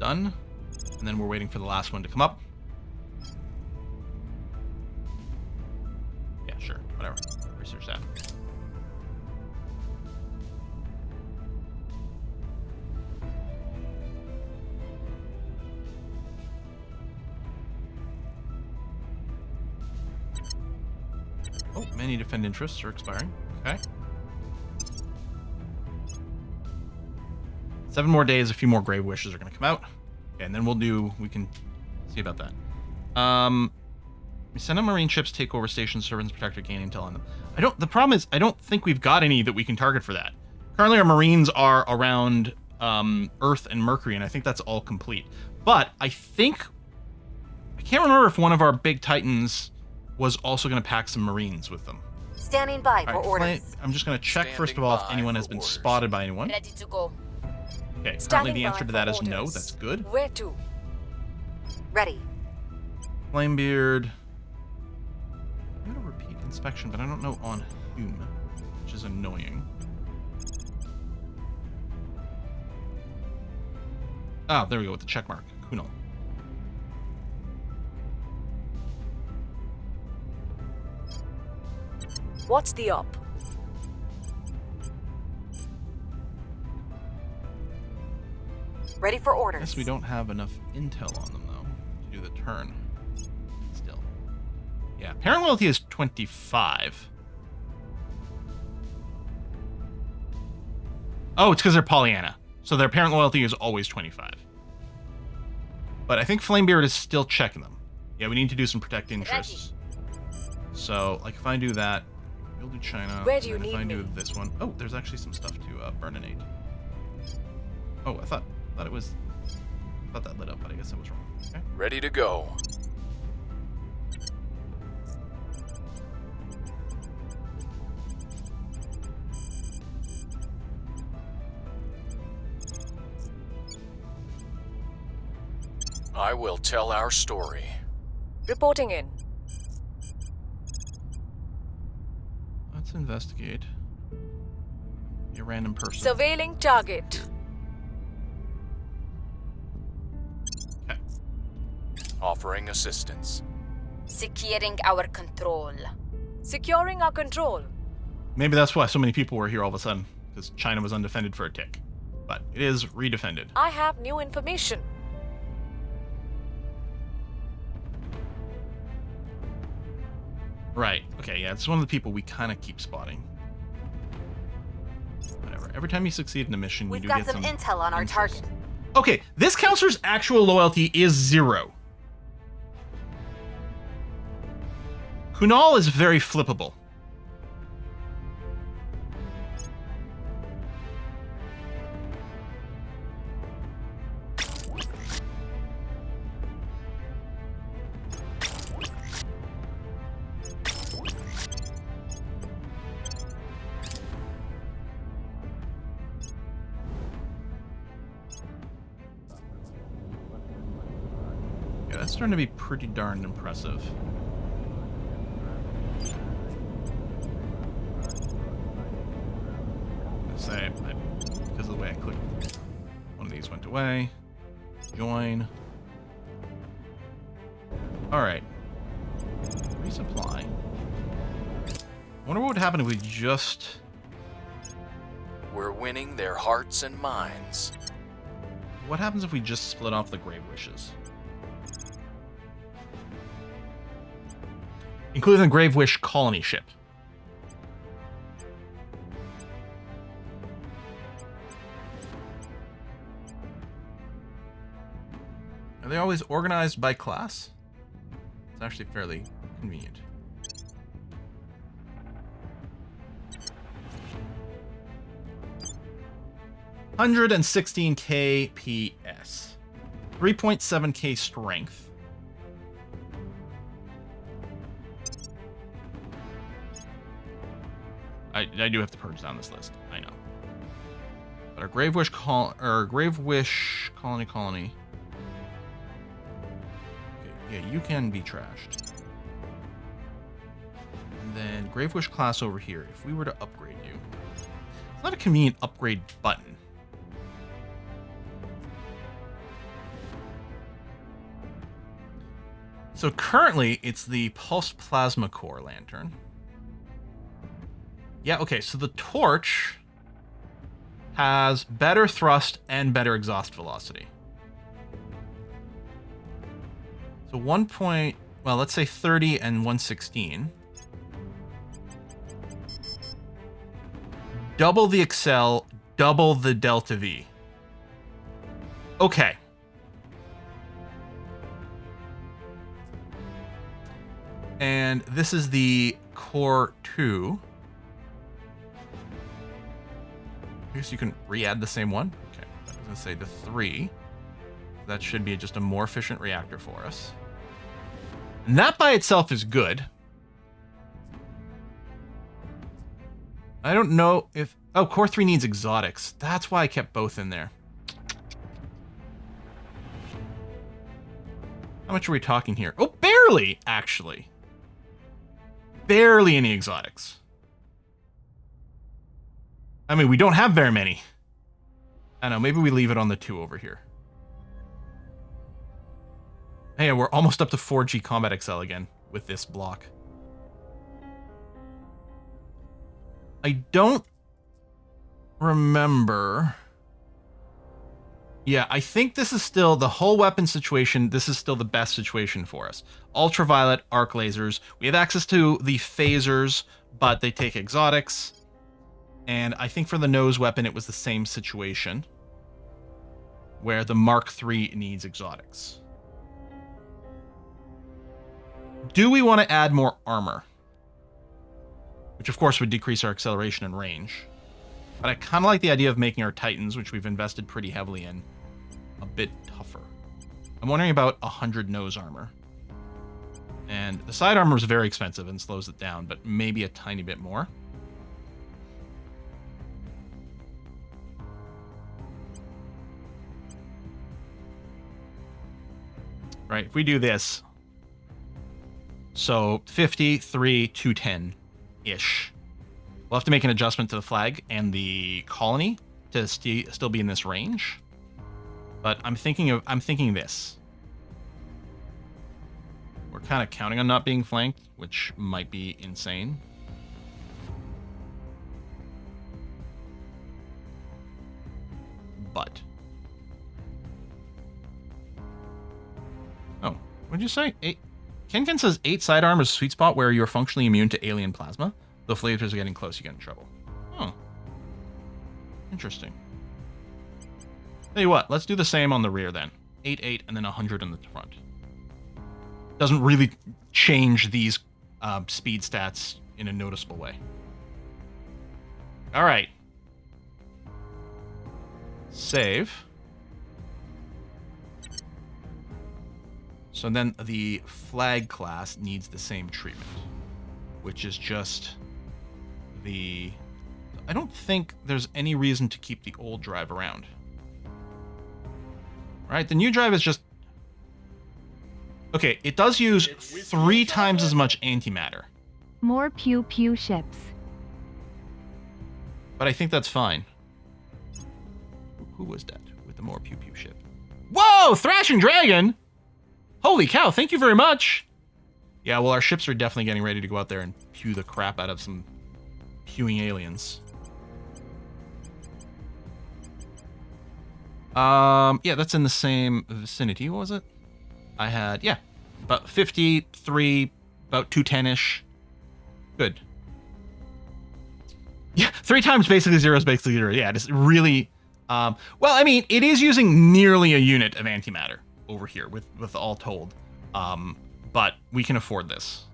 Done. And then we're waiting for the last one to come up. Yeah, sure. Whatever. Research that. Oh, many defend interests are expiring. Okay. 7 more days, a few more grave wishes are going to come out. Okay, and then we can see about that. We send out marine ships, take over stations, servants, protector, gain intel on them. The problem is, I don't think we've got any that we can target for that. Currently, our marines are around Earth and Mercury, and I think that's all complete. But I can't remember if one of our big titans was also going to pack some marines with them. Standing by for orders. I'm just going to check first of all if anyone has been spotted by anyone. Ready to go. Okay, apparently the answer to that is no. That's good. Where to? Ready. Flamebeard. I'm going to repeat inspection, but I don't know on whom, which is annoying. Oh, there we go with the check mark. Kunal. What's the op? Ready for orders. I guess we don't have enough intel on them, though, to do the turn. Still. Yeah, parent loyalty is 25. Oh, it's because they're Pollyanna. So their parent loyalty is always 25. But I think Flamebeard is still checking them. Yeah, we need to do some protect interests. So, like, if I do that, we'll do China. Where do you need if I do me? this one. Oh, there's actually some stuff to burninate. Oh, I thought it was... I thought that lit up, but I guess I was wrong. Okay. Ready to go. I will tell our story. Reporting in. Let's investigate. A random person. Surveilling target. Okay. Offering assistance. Securing our control. Securing our control. Maybe that's why so many people were here all of a sudden, because China was undefended for a tick. but it is redefended. I have new information. Right. Okay, yeah, it's one of the people we kind of keep spotting. Whatever. Every time you succeed in a mission, We've you do got get some intel on our target. Okay, this counselor's actual loyalty is 0. Kunal is very flippable. Yeah, that's starting to be pretty darn impressive. Say, because of the way I clicked, one of these went away. Join. All right. Resupply. I wonder what would happen if we just... We're winning their hearts and minds. What happens if we just split off the Grave Wishes? Including the Grave Wish colony ship. Are they always organized by class? It's actually fairly convenient. $116,000 PS. 3.7k strength. I do have to purge down this list. I know. But our Grave Wish colony. Okay, yeah, you can be trashed. And then Grave Wish class over here. If we were to upgrade you, it's not a convenient upgrade button. So currently, it's the Pulse Plasma Core Lantern. Yeah, okay, so the Torch has better thrust and better exhaust velocity. So let's say 30 and 116. Double the Excel, double the Delta V. Okay. And this is the Core 2. I guess you can re-add the same one. Okay, I was going to say the 3. That should be just a more efficient reactor for us. And that by itself is good. I don't know if... Oh, Core 3 needs exotics. That's why I kept both in there. How much are we talking here? Oh, barely, actually. Barely any exotics. I mean, we don't have very many. I don't know, maybe we leave it on the 2 over here. Hey, we're almost up to 4G Combat Excel again with this block. I don't remember. Yeah, I think this is still the whole weapon situation. This is still the best situation for us. Ultraviolet, arc lasers. We have access to the phasers, but they take exotics. And I think for the nose weapon, it was the same situation, where the Mark III needs exotics. Do we want to add more armor? Which, of course, would decrease our acceleration and range. But I kind of like the idea of making our Titans, which we've invested pretty heavily in, a bit tougher. I'm wondering about 100 nose armor. And the side armor is very expensive and slows it down, but maybe a tiny bit more. Right, if we do this, so 53, 210-ish. We'll have to make an adjustment to the flag and the colony to still be in this range. But I'm thinking this. We're kind of counting on not being flanked, which might be insane. What'd you say? Kenken says 8 sidearm is a sweet spot where you're functionally immune to alien plasma. Though flamethrowers are getting close, you get in trouble. Oh. Interesting. Tell you what, let's do the same on the rear then. 8, 8, and then 100 in the front. Doesn't really change these speed stats in a noticeable way. All right. Save. So then the flag class needs the same treatment, which is just the... I don't think there's any reason to keep the old drive around. Right, the new drive is just... Okay, it does use 3 times as much antimatter. More pew pew ships. But I think that's fine. Who was that with the more pew pew ship? Whoa, Thrashing Dragon! Holy cow, thank you very much! Yeah, well, our ships are definitely getting ready to go out there and pew the crap out of some pewing aliens. Yeah, that's in the same vicinity. What was it? I had, yeah, about 53, about 210-ish. Good. Yeah, 3 times basically 0 is basically 0. Yeah, it's really... well, I mean, it is using nearly a unit of antimatter over here, with all told. But we can afford this.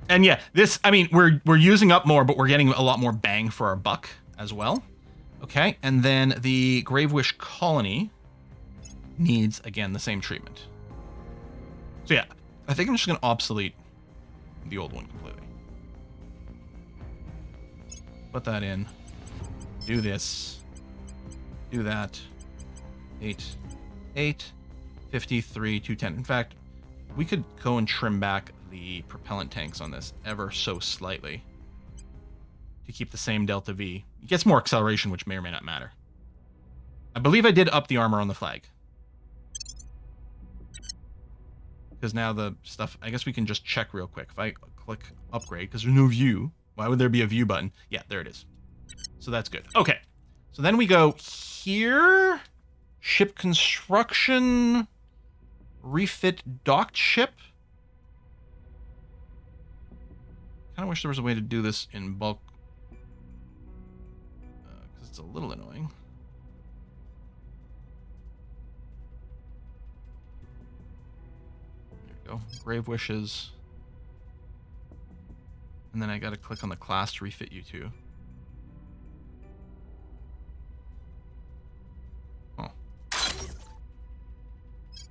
And yeah, this, I mean, we're using up more, but we're getting a lot more bang for our buck as well. Okay, and then the Gravewish Colony needs, again, the same treatment. So yeah, I think I'm just going to obsolete the old one completely. Put that in. Do this. Do that. 8, 8, 53, 210. In fact, we could go and trim back the propellant tanks on this ever so slightly to keep the same delta V. It gets more acceleration, which may or may not matter. I believe I did up the armor on the flag. Because now the stuff, I guess we can just check real quick. If I click upgrade, because there's no view, why would there be a view button? Yeah, there it is. So that's good. Okay. So then we go here. Ship construction. Refit docked ship. Kind of wish there was a way to do this in bulk. Because it's a little annoying. There we go. Grave Wishes. And then I got to click on the class to refit you two. Oh. I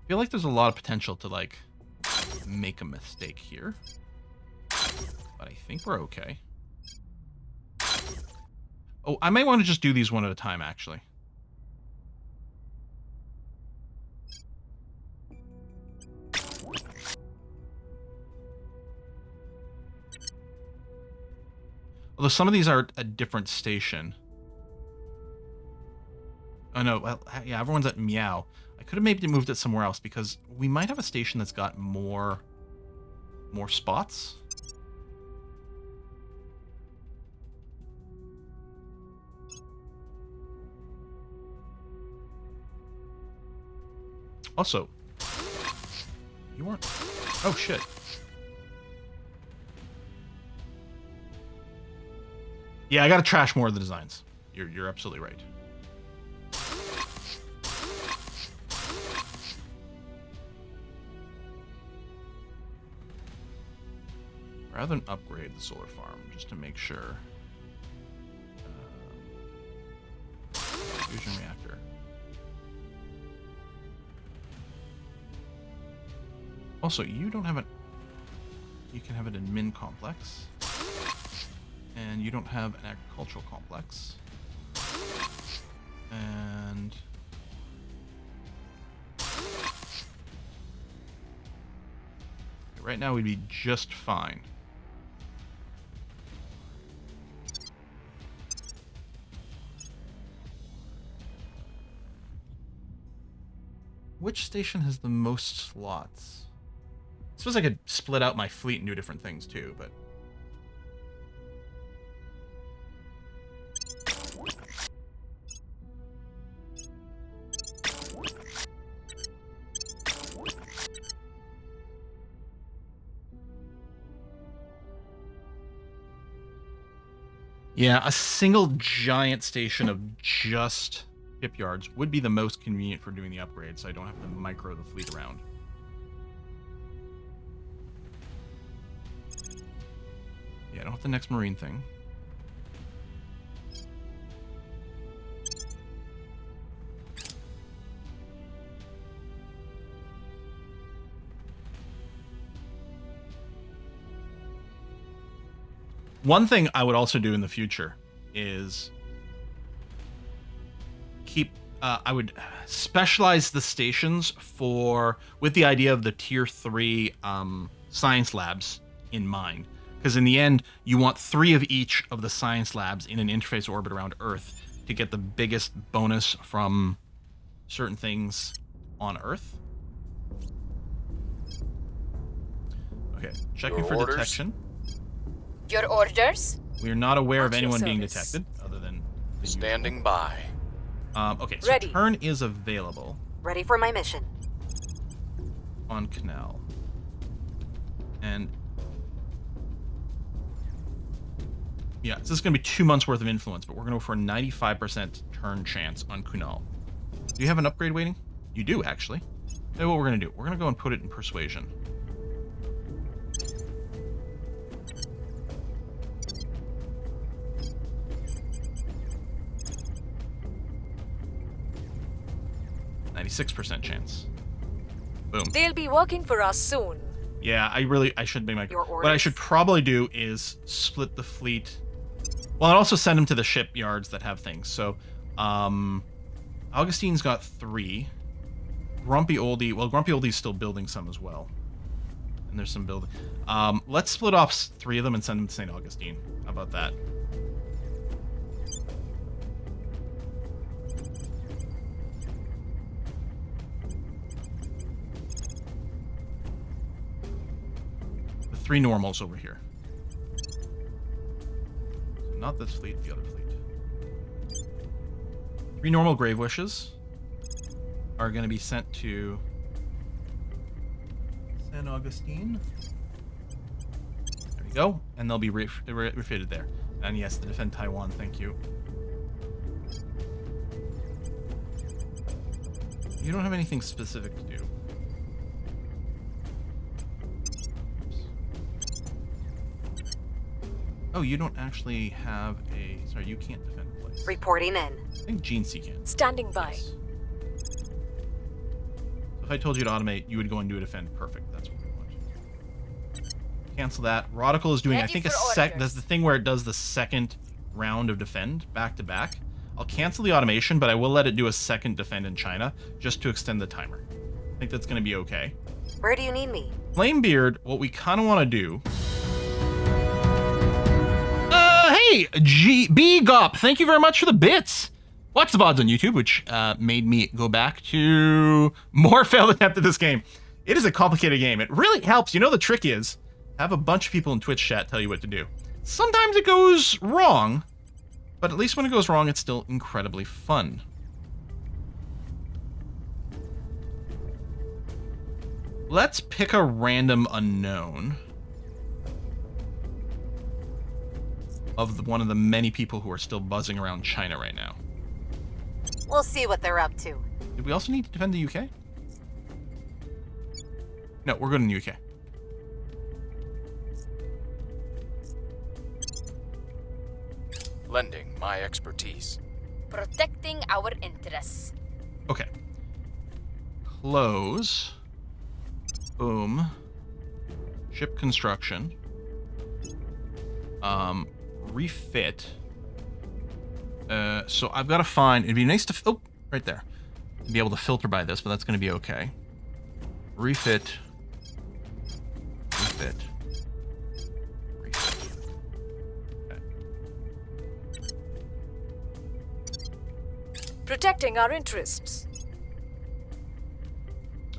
feel like there's a lot of potential to, like, make a mistake here. But I think we're okay. Oh, I might want to just do these one at a time, actually. Although some of these are a different station. Oh no, well, yeah, everyone's at Meow. I could have maybe moved it somewhere else because we might have a station that's got more spots. Also, you weren't... Oh, shit. Yeah, I gotta trash more of the designs. You're absolutely right. Rather than upgrade the solar farm, just to make sure. Fusion reactor. Also, you don't have you can have an admin complex. And you don't have an agricultural complex. And... right now we'd be just fine. Which station has the most slots? I suppose I could split out my fleet and do different things too, but... Yeah, a single giant station of just shipyards would be the most convenient for doing the upgrade, so I don't have to micro the fleet around. Yeah, I don't have the next marine thing. One thing I would also do in the future is keep, I would specialize the stations with the idea of the tier 3 science labs in mind. Because in the end, you want 3 of each of the science labs in an interface orbit around Earth to get the biggest bonus from certain things on Earth. Okay, checking for detection. Your orders? We are not aware of anyone being detected, other than standing by. Okay, so turn is available. Ready for my mission. On Canal. And yeah, so this is going to be 2 months worth of influence, but we're going to go for a 95% turn chance on Kunal. Do you have an upgrade waiting? You do, actually. Now what we're going to do, we're going to go and put it in Persuasion. .96% chance. Boom. They'll be working for us soon. Yeah, I should be my... What I should probably do is split the fleet. Well, I'd also send them to the shipyards that have things. So, Augustine's got 3. Grumpy Oldie's still building some as well. And there's some building. Let's split off 3 of them and send them to St. Augustine. How about that? The 3 normals over here. So not this fleet, the other fleet. 3 normal Grave Wishes are going to be sent to San Augustine. There we go. And they'll be refitted there. And yes, the Defend Taiwan, thank you. You don't have anything specific to do. Oh, you don't actually have a... Sorry, you can't defend the place. Reporting in. I think Gene C can. Standing by. Yes. If I told you to automate, you would go and do a defend. Perfect. That's what we want. Cancel that. Rodical is doing, I think, that's the thing where it does the second round of defend back to back. I'll cancel the automation, but I will let it do a second defend in China just to extend the timer. I think that's going to be okay. Where do you need me? Flamebeard, what we kind of want to do... Hey, B Gop, thank you very much for the bits. Watch the VODs on YouTube, which made me go back to more failed attempt at this game. It is a complicated game. It really helps. You know, the trick is have a bunch of people in Twitch chat tell you what to do. Sometimes it goes wrong, but at least when it goes wrong, it's still incredibly fun. Let's pick a random unknown of one of the many people who are still buzzing around China right now. We'll see what they're up to. Did we also need to defend the UK? No, we're good in the UK. Lending my expertise. Protecting our interests. Okay. Close. Boom. Ship construction. Refit. So I've got to find... It'd be nice to... Oh, right there. To be able to filter by this, but that's going to be okay. Refit. Refit. Refit. Okay. Protecting our interests.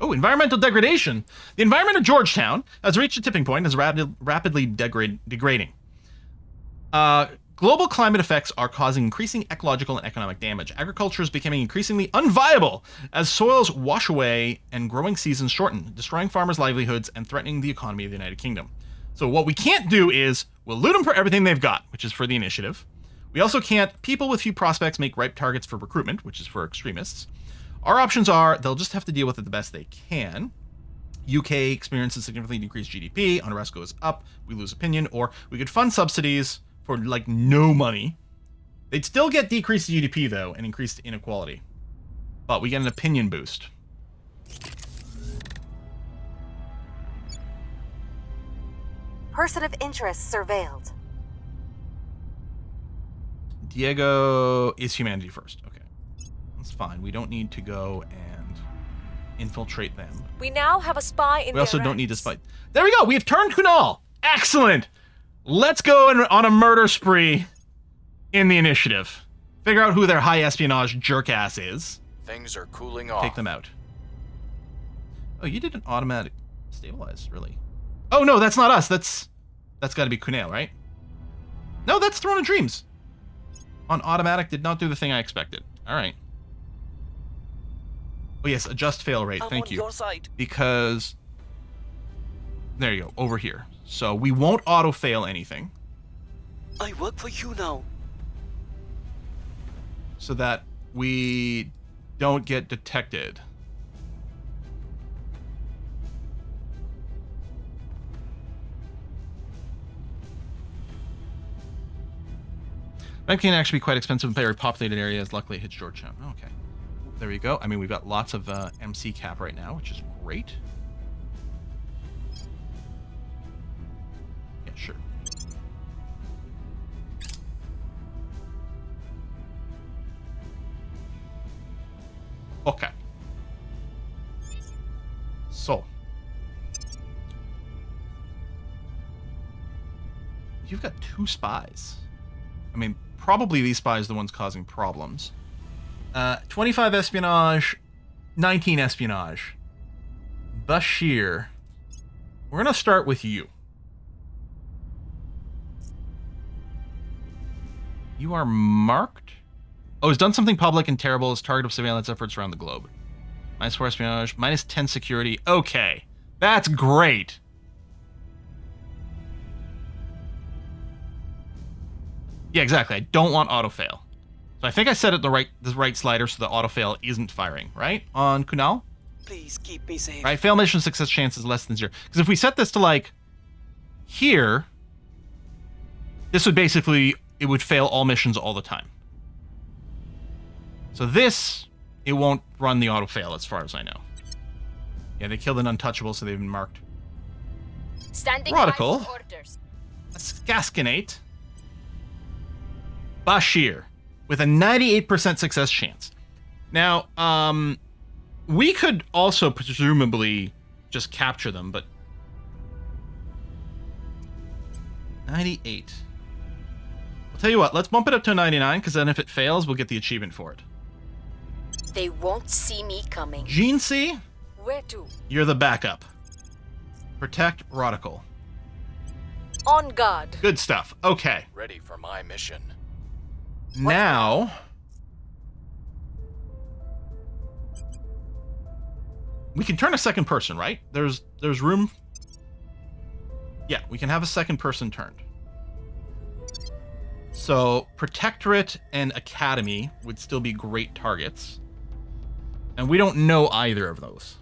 Oh, environmental degradation. The environment of Georgetown has reached a tipping point and is rapidly degrading. Global climate effects are causing increasing ecological and economic damage. Agriculture is becoming increasingly unviable as soils wash away and growing seasons shorten, destroying farmers' livelihoods and threatening the economy of the United Kingdom. So what we can't do is we'll loot them for everything they've got, which is for the initiative. We also can't. People with few prospects make ripe targets for recruitment, which is for extremists. Our options are they'll just have to deal with it the best they can. UK experiences significantly decreased GDP, unrest goes up, we lose opinion, or we could fund subsidies for like no money. They'd still get decreased GDP though and increased inequality. But we get an opinion boost. Person of interest surveilled. Diego is humanity first. Okay. That's fine. We don't need to go and infiltrate them. We now have a spy in We also their don't need to ranks. spy. There we go. We have turned Kunal. Excellent. Let's go on a murder spree in the initiative. Figure out who their high espionage jerk-ass is. Things are cooling off. Take them out. Oh, you did an automatic stabilize, really? Oh, no, that's not us. That's got to be Kunal, right? No, that's Throne of Dreams. On automatic, did not do the thing I expected. All right. Oh, yes, adjust fail rate. I'm Thank on you. your side. Because... There you go, over here. So we won't auto-fail anything. I work for you now. So that we don't get detected. That can actually be quite expensive in very populated areas. Luckily, it hits Georgetown. Okay. There we go. I mean, we've got lots of MC cap right now, which is great. Yeah, sure. Okay. So. You've got 2 spies. I mean, probably these spies are the ones causing problems. 25 espionage, 19 espionage. Bashir. We're going to start with you. You are marked? Oh, has done something public and terrible as target of surveillance efforts around the globe. -4 espionage, -10 security. Okay, that's great. Yeah, exactly. I don't want autofail. So I think I set it the right slider so the autofail isn't firing, right? On Kunal? Please keep me safe. Right, fail mission success chance is less than 0. Because if we set this to like here, this would basically, it would fail all missions all the time. So this, it won't run the autofail as far as I know. Yeah, they killed an untouchable, so they've been marked. Standing Radical. by for orders. Gasconate. Bashir with a 98% success chance. Now, we could also presumably just capture them, but 98. I'll tell you what, let's bump it up to 99, because then if it fails, we'll get the achievement for it. They won't see me coming. Gene C, Where to? you're the backup. Protect Radical. On guard. Good stuff. Okay. Ready for my mission. Now, we can turn a second person, right? There's room. Yeah, we can have a second person turned. So Protectorate and Academy would still be great targets. And we don't know either of those.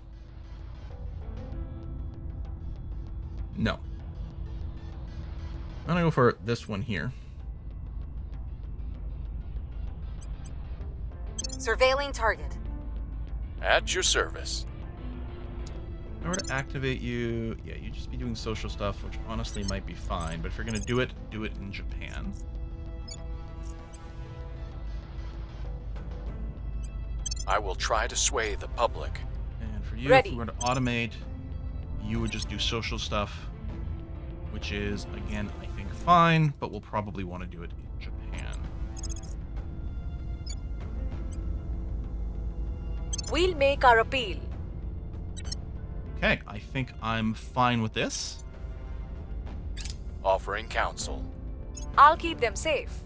No. I'm gonna go for this one here. Surveilling target. At your service. If I were to activate you, yeah, you'd just be doing social stuff, which honestly might be fine, but if you're gonna do it in Japan. I will try to sway the public. And for you, Ready. if we were to automate, you would just do social stuff, which is, again, I think fine, but we'll probably want to do it in Japan. We'll make our appeal. Okay, I think I'm fine with this. Offering counsel. I'll keep them safe.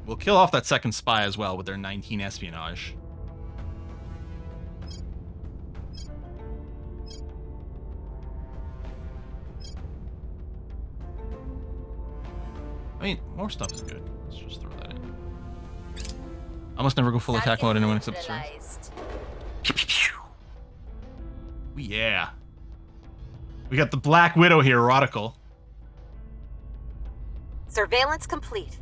We'll kill off that second spy as well with their 19 espionage. mean, more stuff is good. Let's just throw that in. I must never go full attack mode anyone except Sir. Yeah. We got the Black Widow here, erotical. Surveillance complete.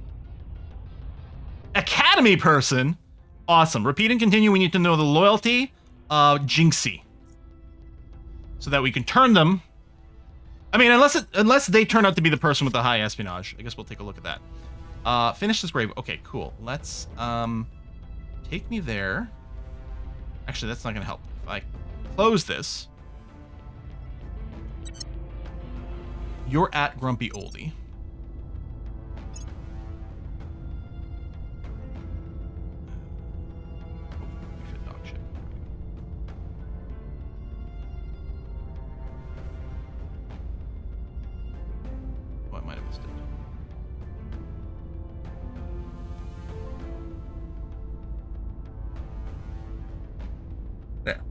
Academy person? Awesome. Repeat and continue. We need to know the loyalty of Jinxie. So that we can turn them. I mean, unless they turn out to be the person with the high espionage. I guess we'll take a look at that. Finish this grave. Okay, cool. Let's take me there. Actually, that's not going to help. If I close this. You're at Grumpy Oldie. Oh, I might have missed it. There.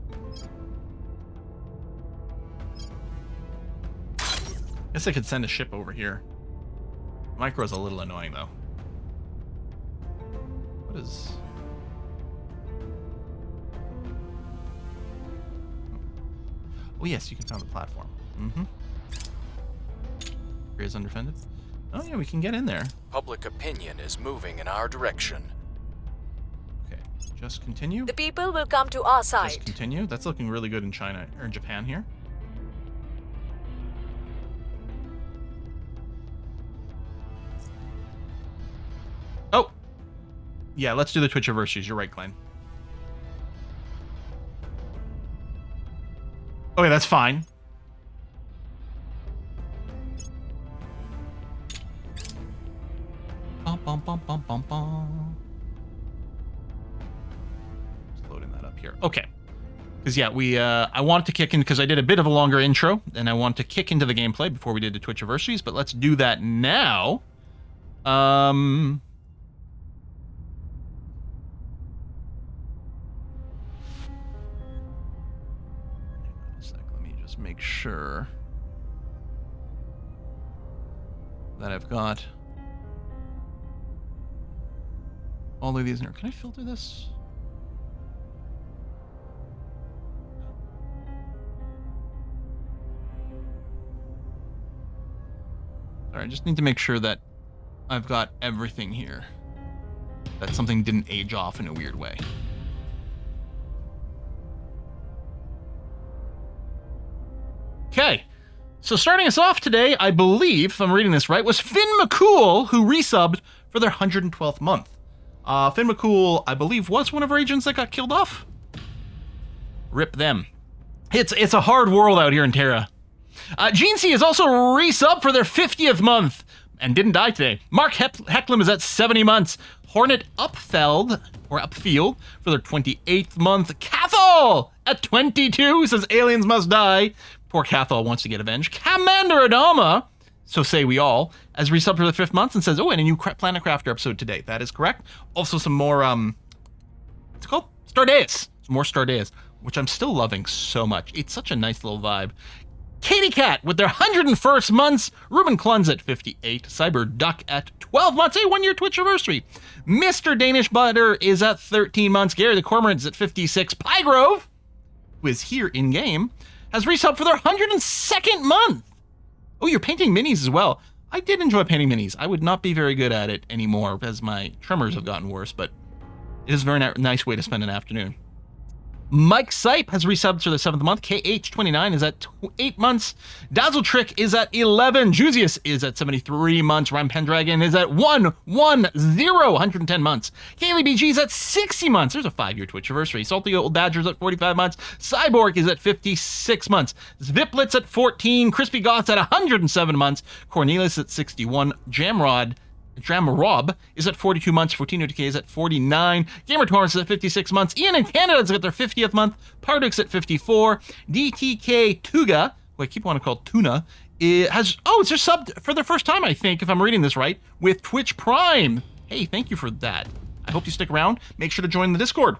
Guess I could send a ship over here. Micro's a little annoying though. What is... Oh yes, you can find the platform. Mm-hmm. Area is undefended. Oh yeah, we can get in there. Public opinion is moving in our direction. Okay, just continue. The people will come to our side. Just continue. That's looking really good in China or in Japan here. Oh! Yeah, let's do the Twitch anniversaries. You're right, Glenn. Okay, that's fine. Bum, bum, bum, bum, bum, bum. Just loading that up here. Okay. Because, yeah, I wanted to kick in, because I did a bit of a longer intro, and I want to kick into the gameplay before we did the Twitch anniversaries, but let's do that now. Make sure that I've got all of these in here. Can I filter this? Sorry, I just need to make sure that I've got everything here. That something didn't age off in a weird way. Okay, so starting us off today, I believe, if I'm reading this right, was Finn McCool, who resubbed for their 112th month. Finn McCool, I believe, was one of our agents that got killed off. Rip them. It's a hard world out here in Terra. Gene C is also resubbed for their 50th month and didn't die today. Mark Hecklem is at 70 months. Hornet Upfield for their 28th month. Cathal at 22 says aliens must die. Poor Cathal wants to get avenged. Commander Adama, so say we all, as resubbed for the 5th month and says, oh, and a new Planet Crafter episode today. That is correct. Also some more, what's it called? Stardays. Some more Stardays, which I'm still loving so much. It's such a nice little vibe. Katie Cat with their 101st months. Ruben Klunz at 58. Cyber Duck at 12 months. Hey, 1 year Twitch anniversary. Mr. Danish Butter is at 13 months. Gary the Cormorant is at 56. Pygrove, who is here in game, has resubbed for their 102nd month. Oh, you're painting minis as well. I did enjoy painting minis. I would not be very good at it anymore as my trimmers have gotten worse, but it is a very nice way to spend an afternoon. Mike Sipe has resubbed for the 7th month. KH29 is at 8 months. Dazzle Trick is at 11. Jusius is at 73 months. Rhyme Pendragon is at 110 months. Kaylee BG is at 60 months. There's a 5-year Twitch anniversary. Salty Old Badger's at 45 months. Cyborg is at 56 months. Zviplit's at 14. Crispy Goth's at 107 months. Cornelius at 61. Rob is at 42 months. Fortino Decay is at 49. Gamer Torrance is at 56 months. Ian in Canada's got their 50th month. Pardux at 54. DTK Tuga, who I keep wanting to call Tuna, it's just subbed for their first time, I think, if I'm reading this right, with Twitch Prime. Hey, thank you for that. I hope you stick around. Make sure to join the Discord.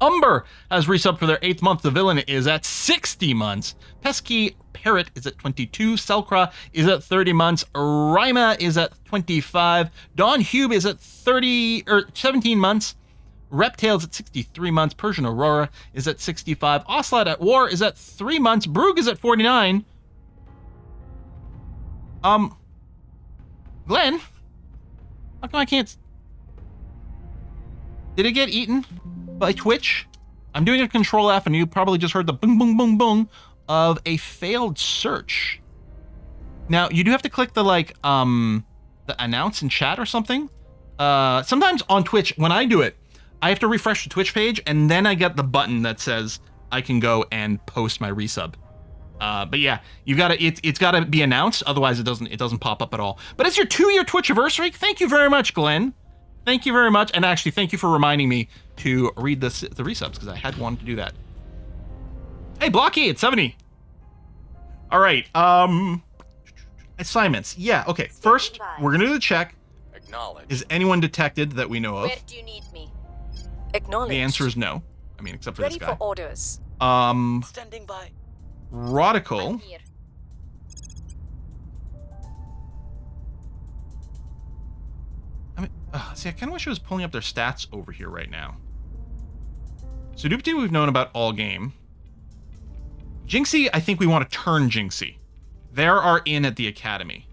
Umber has resubbed for their 8th month. The villain is at 60 months. Pesky Parrot is at 22. Selkra is at 30 months. Rima is at 25. Don Hube is at 17 months. Reptails at 63 months. Persian Aurora is at 65. Ocelot at War is at 3 months. Brug is at 49. Glenn? How come I can't... Did it get eaten by Twitch? I'm doing a control F and you probably just heard the boom, boom, boom, boom of a failed search. Now, you do have to click the, like, the announce in chat or something. Sometimes on Twitch, when I do it, I have to refresh the Twitch page and then I get the button that says I can go and post my resub. But yeah, you gotta, it's gotta be announced, otherwise it doesn't pop up at all. But it's your 2-year Twitch anniversary. Thank you very much, Glenn. Thank you very much, and actually, thank you for reminding me to read the resubs because I had wanted to do that. Hey, Blocky at 70. All right, assignments. Yeah, okay. First, we're gonna do the check. Acknowledge. Is anyone detected that we know of? Where do you need me? Acknowledge. The answer is no. I mean, except for Ready this guy. for orders. Standing by. Radical. Here. I mean, see, I kind of wish I was pulling up their stats over here right now. So Dupty we've known about all game. Jinxie, I think we want to turn Jinxie. There are in at the academy.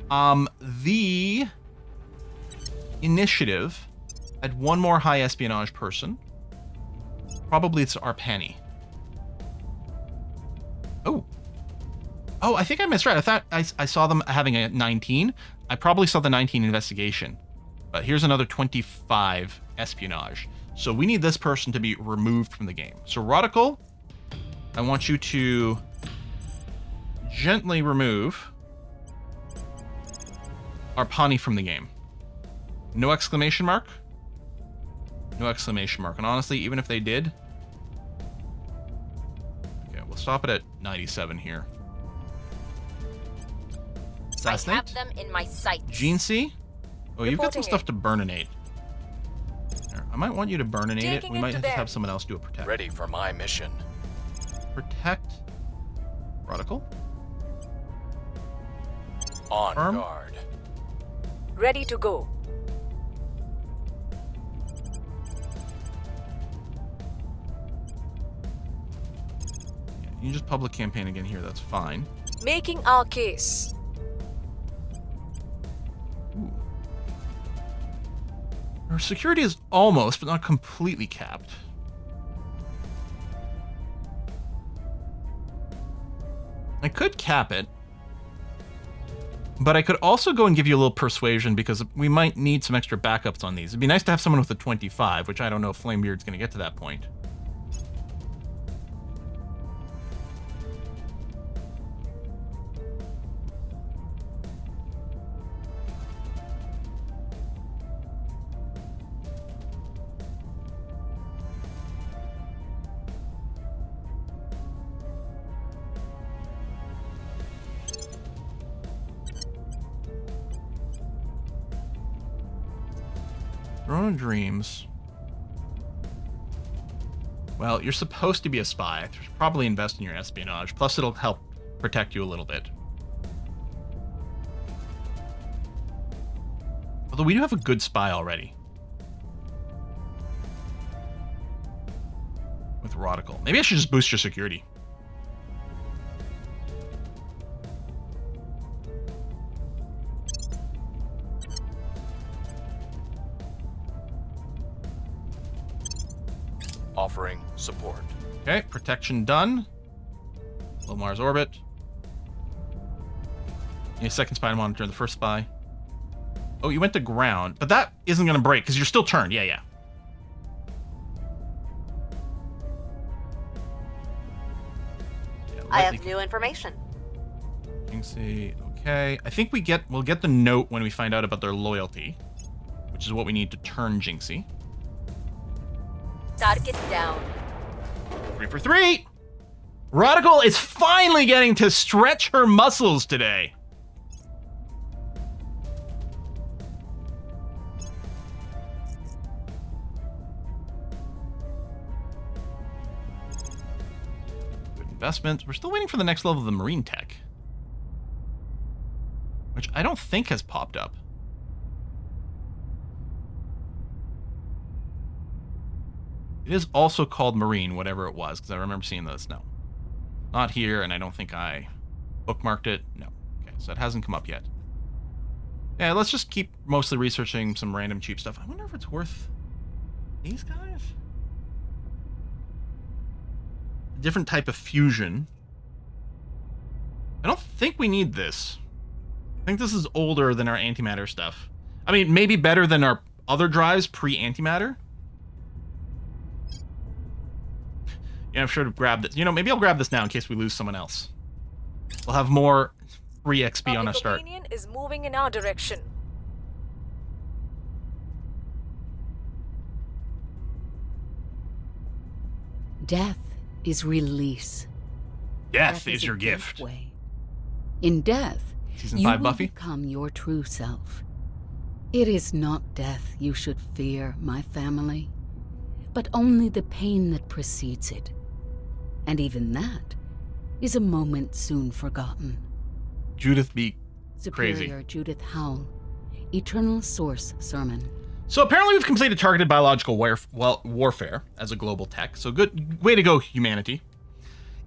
The initiative had one more high espionage person. Probably it's Arpani. Oh, I think I misread. I thought I saw them having a 19. I probably saw the 19 investigation. But here's another 25 espionage. So we need this person to be removed from the game. So Radical, I want you to gently remove Arpani from the game. No exclamation mark. No exclamation mark. And honestly, even if they did... Okay, we'll stop it at 97 here. Assassinate. I have them in my sights. Gene C. Oh, you've got some Reporting stuff to burninate. Here, I might want you to burninate it. Taking We it might to have to them. have someone else do a protect. Ready for my mission. Protect. Radical. On Firm. guard. Ready to go. Yeah, you can just public campaign again here. That's fine. Making our case. Ooh. Our security is almost, but not completely capped. I could cap it, but I could also go and give you a little persuasion because we might need some extra backups on these. It'd be nice to have someone with a 25, which I don't know if Flamebeard's going to get to that point. Throne of Dreams. Well, you're supposed to be a spy. You should probably invest in your espionage. Plus, it'll help protect you a little bit. Although we do have a good spy already. With Radical. Maybe I should just boost your security. Offering support. Okay, protection done. Low Mars orbit. Yeah, second spy monitor, the first spy. Oh, you went to ground, but that isn't going to break because you're still turned. Yeah, yeah. I have new information. You can see. Okay, I think we'll get the note when we find out about their loyalty, which is what we need to turn Jinxie. Target down. 3 for 3. Radical is finally getting to stretch her muscles today. investments. We're still waiting for the next level of the marine tech, which I don't think has popped up. It is also called marine, whatever it was, because I remember seeing this. No, not here, and I don't think I bookmarked it. No. Okay, so it hasn't come up yet. Yeah, let's just keep mostly researching some random cheap stuff. I wonder if it's worth these guys? A different type of fusion. I don't think we need this. I think this is older than our antimatter stuff. I mean, maybe better than our other drives pre-antimatter. Yeah, I'm sure to grab this. You know, maybe I'll grab this now in case we lose someone else. We'll have more free XP on our start. Opinion is moving in our direction. Death is release. Death is your gift. Way. In death, Season you 5 will Buffy? become your true self. It is not death you should fear, my family, but only the pain that precedes it. And even that is a moment soon forgotten. Judith be Superior crazy. Judith Howell, Eternal Source Sermon. So apparently we've completed targeted biological warfare as a global tech. So good way to go, humanity.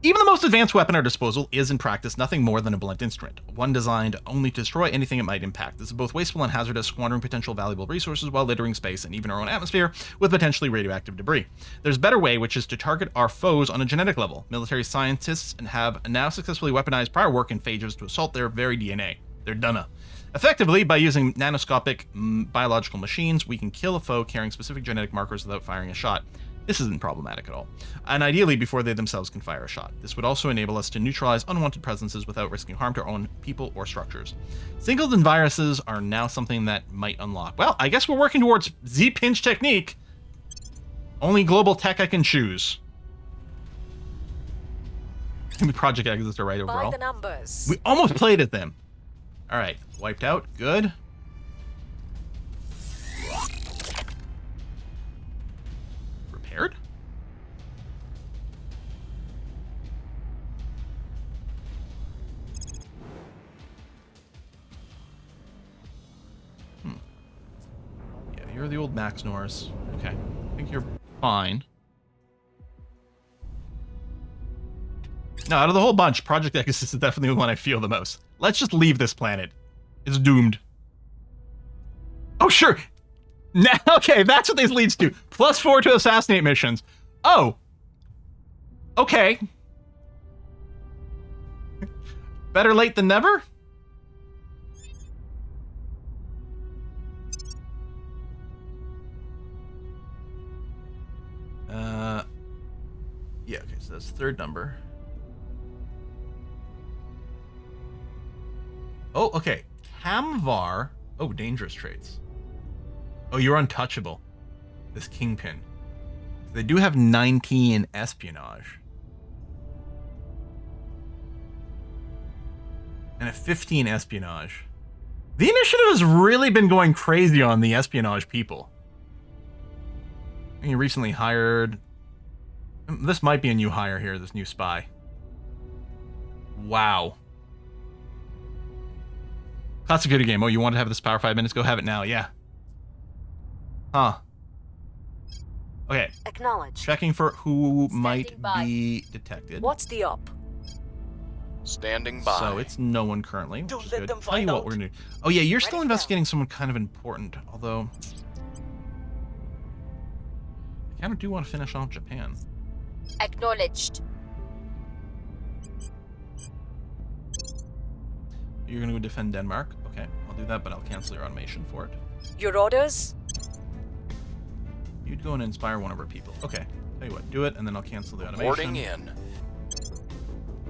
Even the most advanced weapon at our disposal is in practice nothing more than a blunt instrument, one designed only to destroy anything it might impact. This is both wasteful and hazardous, squandering potential valuable resources while littering space and even our own atmosphere with potentially radioactive debris. There's a better way, which is to target our foes on a genetic level. Military scientists have now successfully weaponized prior work in phages to assault their very DNA. They're done. Effectively, by using nanoscopic biological machines, we can kill a foe carrying specific genetic markers without firing a shot. This isn't problematic at all, and ideally before they themselves can fire a shot. This would also enable us to neutralize unwanted presences without risking harm to our own people or structures. Singleton viruses are now something that might unlock. Well, I guess we're working towards Z-pinch technique. Only global tech I can choose. Project Exits are right overall. By the numbers. We almost played at them. All right, wiped out. Good. Repaired? Yeah, you're the old Max Norris. Okay, I think you're fine. No, out of the whole bunch, Project Exodus is definitely the one I feel the most. Let's just leave this planet. It's doomed. Oh, sure. Now, okay, that's what this leads to. +4 to assassinate missions. Oh. Okay. Better late than never? Yeah, okay, so that's the third number. Oh, okay. Camvar. Oh, dangerous traits. Oh, you're untouchable. This Kingpin. They do have 19 espionage. And a 15 espionage. The initiative has really been going crazy on the espionage people. He recently hired... This might be a new hire here, this new spy. Wow. Classic video game. Oh, you want to have this power 5 minutes? Go have it now. Yeah. Huh. Okay. Acknowledge. Checking for who might be detected. What's the op? Standing by. So it's no one currently, which Don't is let good. them Tell you find what out. we're gonna do. Oh yeah, you're still investigating someone kind of important, although I kind of do want to finish off Japan. Acknowledged. You're gonna go defend Denmark. Okay, I'll do that, but I'll cancel your automation for it. Your orders? You'd go and inspire one of our people. Okay, tell you what, do it, and then I'll cancel the automation. Reporting in.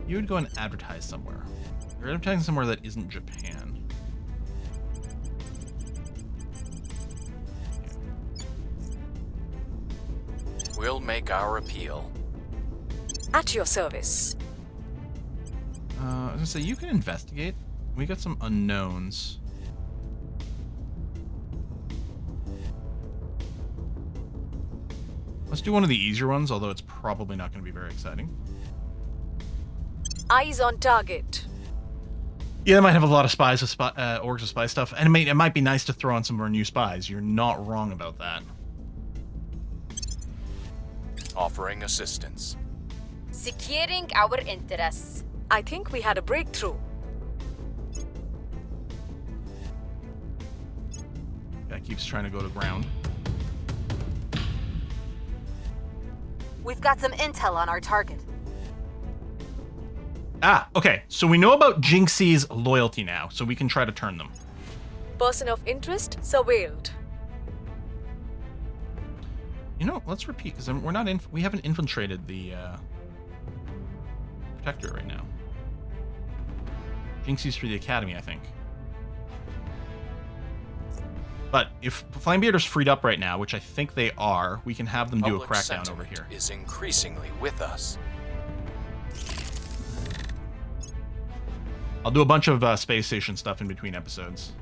You would go and advertise somewhere. You're advertising somewhere that isn't Japan. We'll make our appeal. At your service. I was gonna say, you can investigate. We got some unknowns. Let's do one of the easier ones, although it's probably not going to be very exciting. Eyes on target. Yeah, they might have a lot of spies with orgs with spy stuff, and it might be nice to throw on some more new spies. You're not wrong about that. Offering assistance. Securing our interests. I think we had a breakthrough. Guy keeps trying to go to ground. We've got some intel on our target. Ah, okay. So we know about Jinxie's loyalty now, so we can try to turn them. Person of interest surveilled. You know, let's repeat because we haven't infiltrated the protectorate right now. Jinxie's for the academy, I think. But if Flamebearder's freed up right now, which I think they are, we can have them do a crackdown over here. Is increasingly with us. I'll do a bunch of space station stuff in between episodes.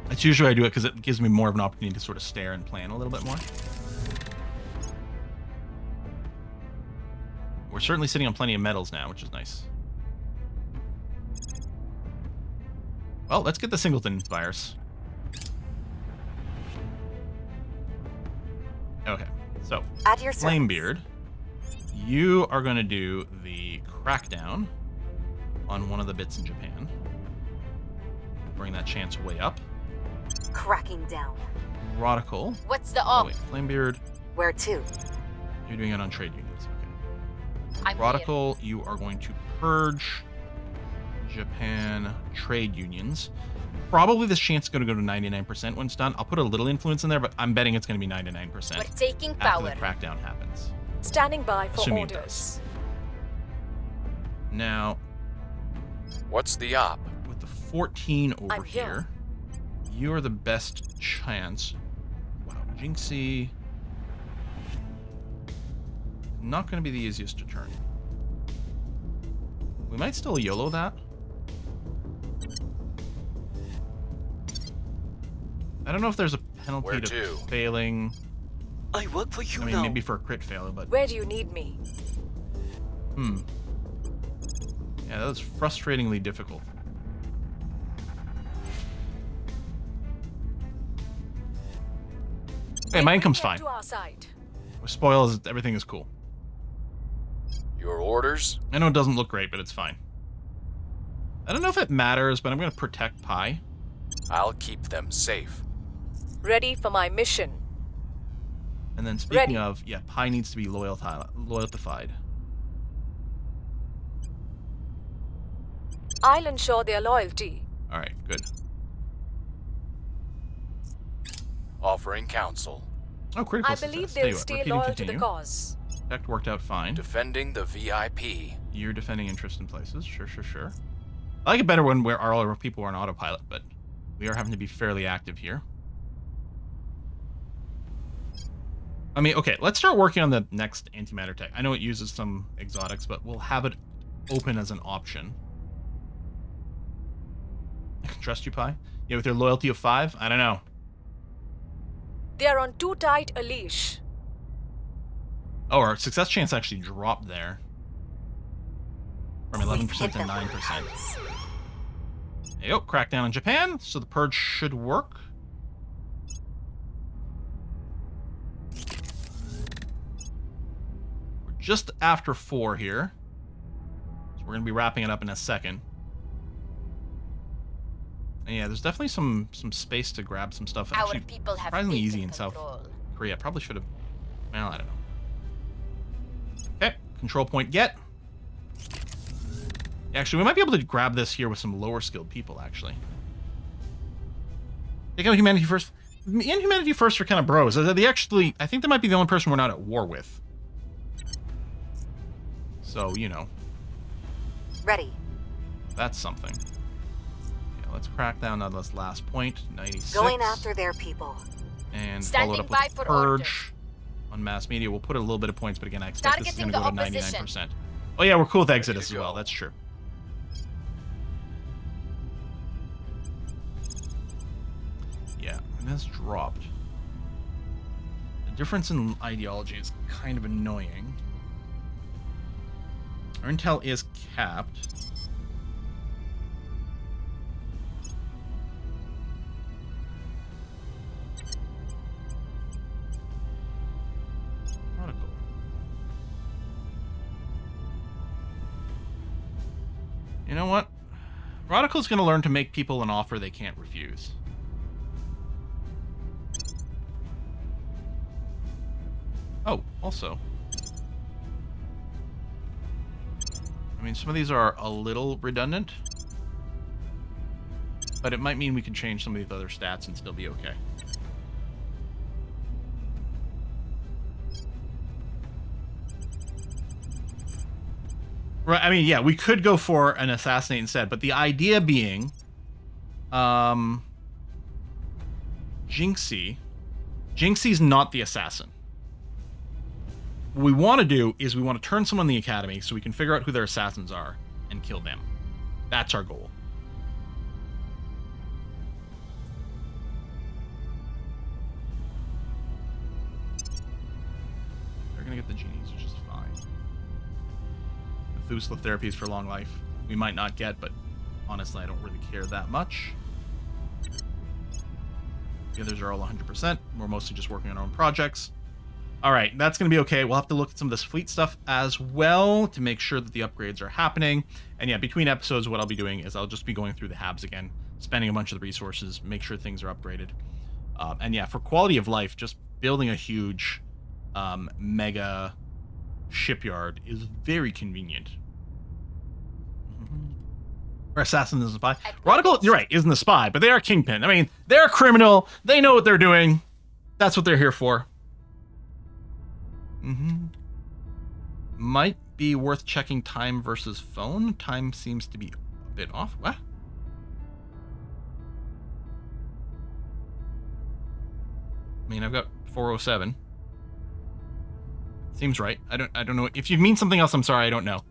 That's usually I do it because it gives me more of an opportunity to sort of stare and plan a little bit more. We're certainly sitting on plenty of medals now, which is nice. Well, let's get the Singleton virus. Okay, so At your Flamebeard, you are going to do the crackdown on one of the bits in Japan. Bring that chance way up. Cracking down. Radical. What's the op? Oh, wait, Flamebeard. Where to? You're doing it on trade unions. Okay. I'm Radical, you are going to purge Japan trade unions. Probably this chance is going to go to 99% when it's done. I'll put a little influence in there, but I'm betting it's going to be 99%. We're taking after power. the crackdown happens. Standing by for Assuming it orders. Now, what's the op? with the 14 over I'm here. you are the best chance. Wow, Jinxie. Not going to be the easiest to turn. We might still YOLO that. I don't know if there's a penalty Where to to? failing. I work for you I mean, now. maybe for a crit fail, but Where do you need me? yeah, that was frustratingly difficult. Hey, my income's fine. To our side. With spoils, everything is cool. Your orders? I know it doesn't look great, but it's fine. I don't know if it matters, but I'm going to protect Pi. I'll keep them safe. Ready for my mission. And then speaking Ready. of, yeah, Pi needs to be loyaltified. I'll ensure their loyalty. All right, good. Offering counsel. Oh, critical I success. believe Tell you they'll what, stay repeat and loyal to the continue. cause. Protect worked out fine. Defending the VIP. You're defending interest in places. Sure, sure, sure. I like it better when all our people are on autopilot, but we are having to be fairly active here. I mean, okay, let's start working on the next antimatter tech. I know it uses some exotics, but we'll have it open as an option. I can trust you, Pi? Yeah, with your loyalty of 5? I don't know. They're on too tight a leash. Oh, our success chance actually dropped there. From 11% to 9%. There you go, crackdown on Japan, so the purge should work. We're just after 4 here. So we're going to be wrapping it up in a second. And yeah, there's definitely some space to grab some stuff. Our Actually, people have surprisingly easy taken in South control. Korea. Probably should have... Well, I don't know. Okay, control point get. Actually, we might be able to grab this here with some lower skilled people, actually. Take out humanity first. Me and humanity first are kind of bros. I think they might be the only person we're not at war with. So, you know. Ready. That's something. Yeah, let's crack down on this last point. 96. Going after their people. And Standing follow it up by with for purge. orders. On mass media, we'll put a little bit of points, but again, I expect this is going Targeting to go to the opposition. 99%. Oh yeah, we're cool with Exodus as to well. go. That's true. Yeah, and that's dropped. The difference in ideology is kind of annoying. Our intel is capped. Radical. You know what? Radical's going to learn to make people an offer they can't refuse. Oh, also. I mean, some of these are a little redundant, but it might mean we can change some of these other stats and still be okay. Right, I mean, yeah, we could go for an assassinate instead, but the idea being, Jinxie's not the assassin. What we want to do is we want to turn someone in the academy so we can figure out who their assassins are and kill them. That's our goal. They're going to get the genies, which is fine. Methuselah therapies for long life. We might not get, but honestly, I don't really care that much. The others are all 100%. We're mostly just working on our own projects. All right, that's going to be okay. We'll have to look at some of this fleet stuff as well to make sure that the upgrades are happening. And yeah, between episodes, what I'll be doing is I'll just be going through the HABs again, spending a bunch of the resources, make sure things are upgraded. And yeah, for quality of life, just building a huge mega shipyard is very convenient. Or assassin is a spy. Radical, you're right, isn't a spy, but they are Kingpin. I mean, they're a criminal. They know what they're doing. That's what they're here for. Might be worth checking time versus phone. Time seems to be a bit off. What? I mean, I've got 4:07. Seems right. I don't know. If you mean something else, I'm sorry, I don't know.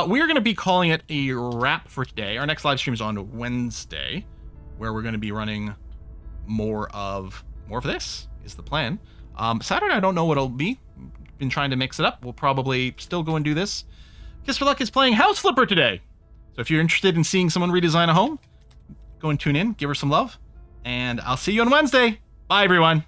We're going to be calling it a wrap for today. Our next live stream is on Wednesday, where we're going to be running more of this is the plan. Saturday, I don't know what it'll be. Been trying to mix it up. We'll probably still go and do this. Kiss for Luck is playing House Flipper today. So if you're interested in seeing someone redesign a home, go and tune in, give her some love, and I'll see you on Wednesday. Bye, everyone.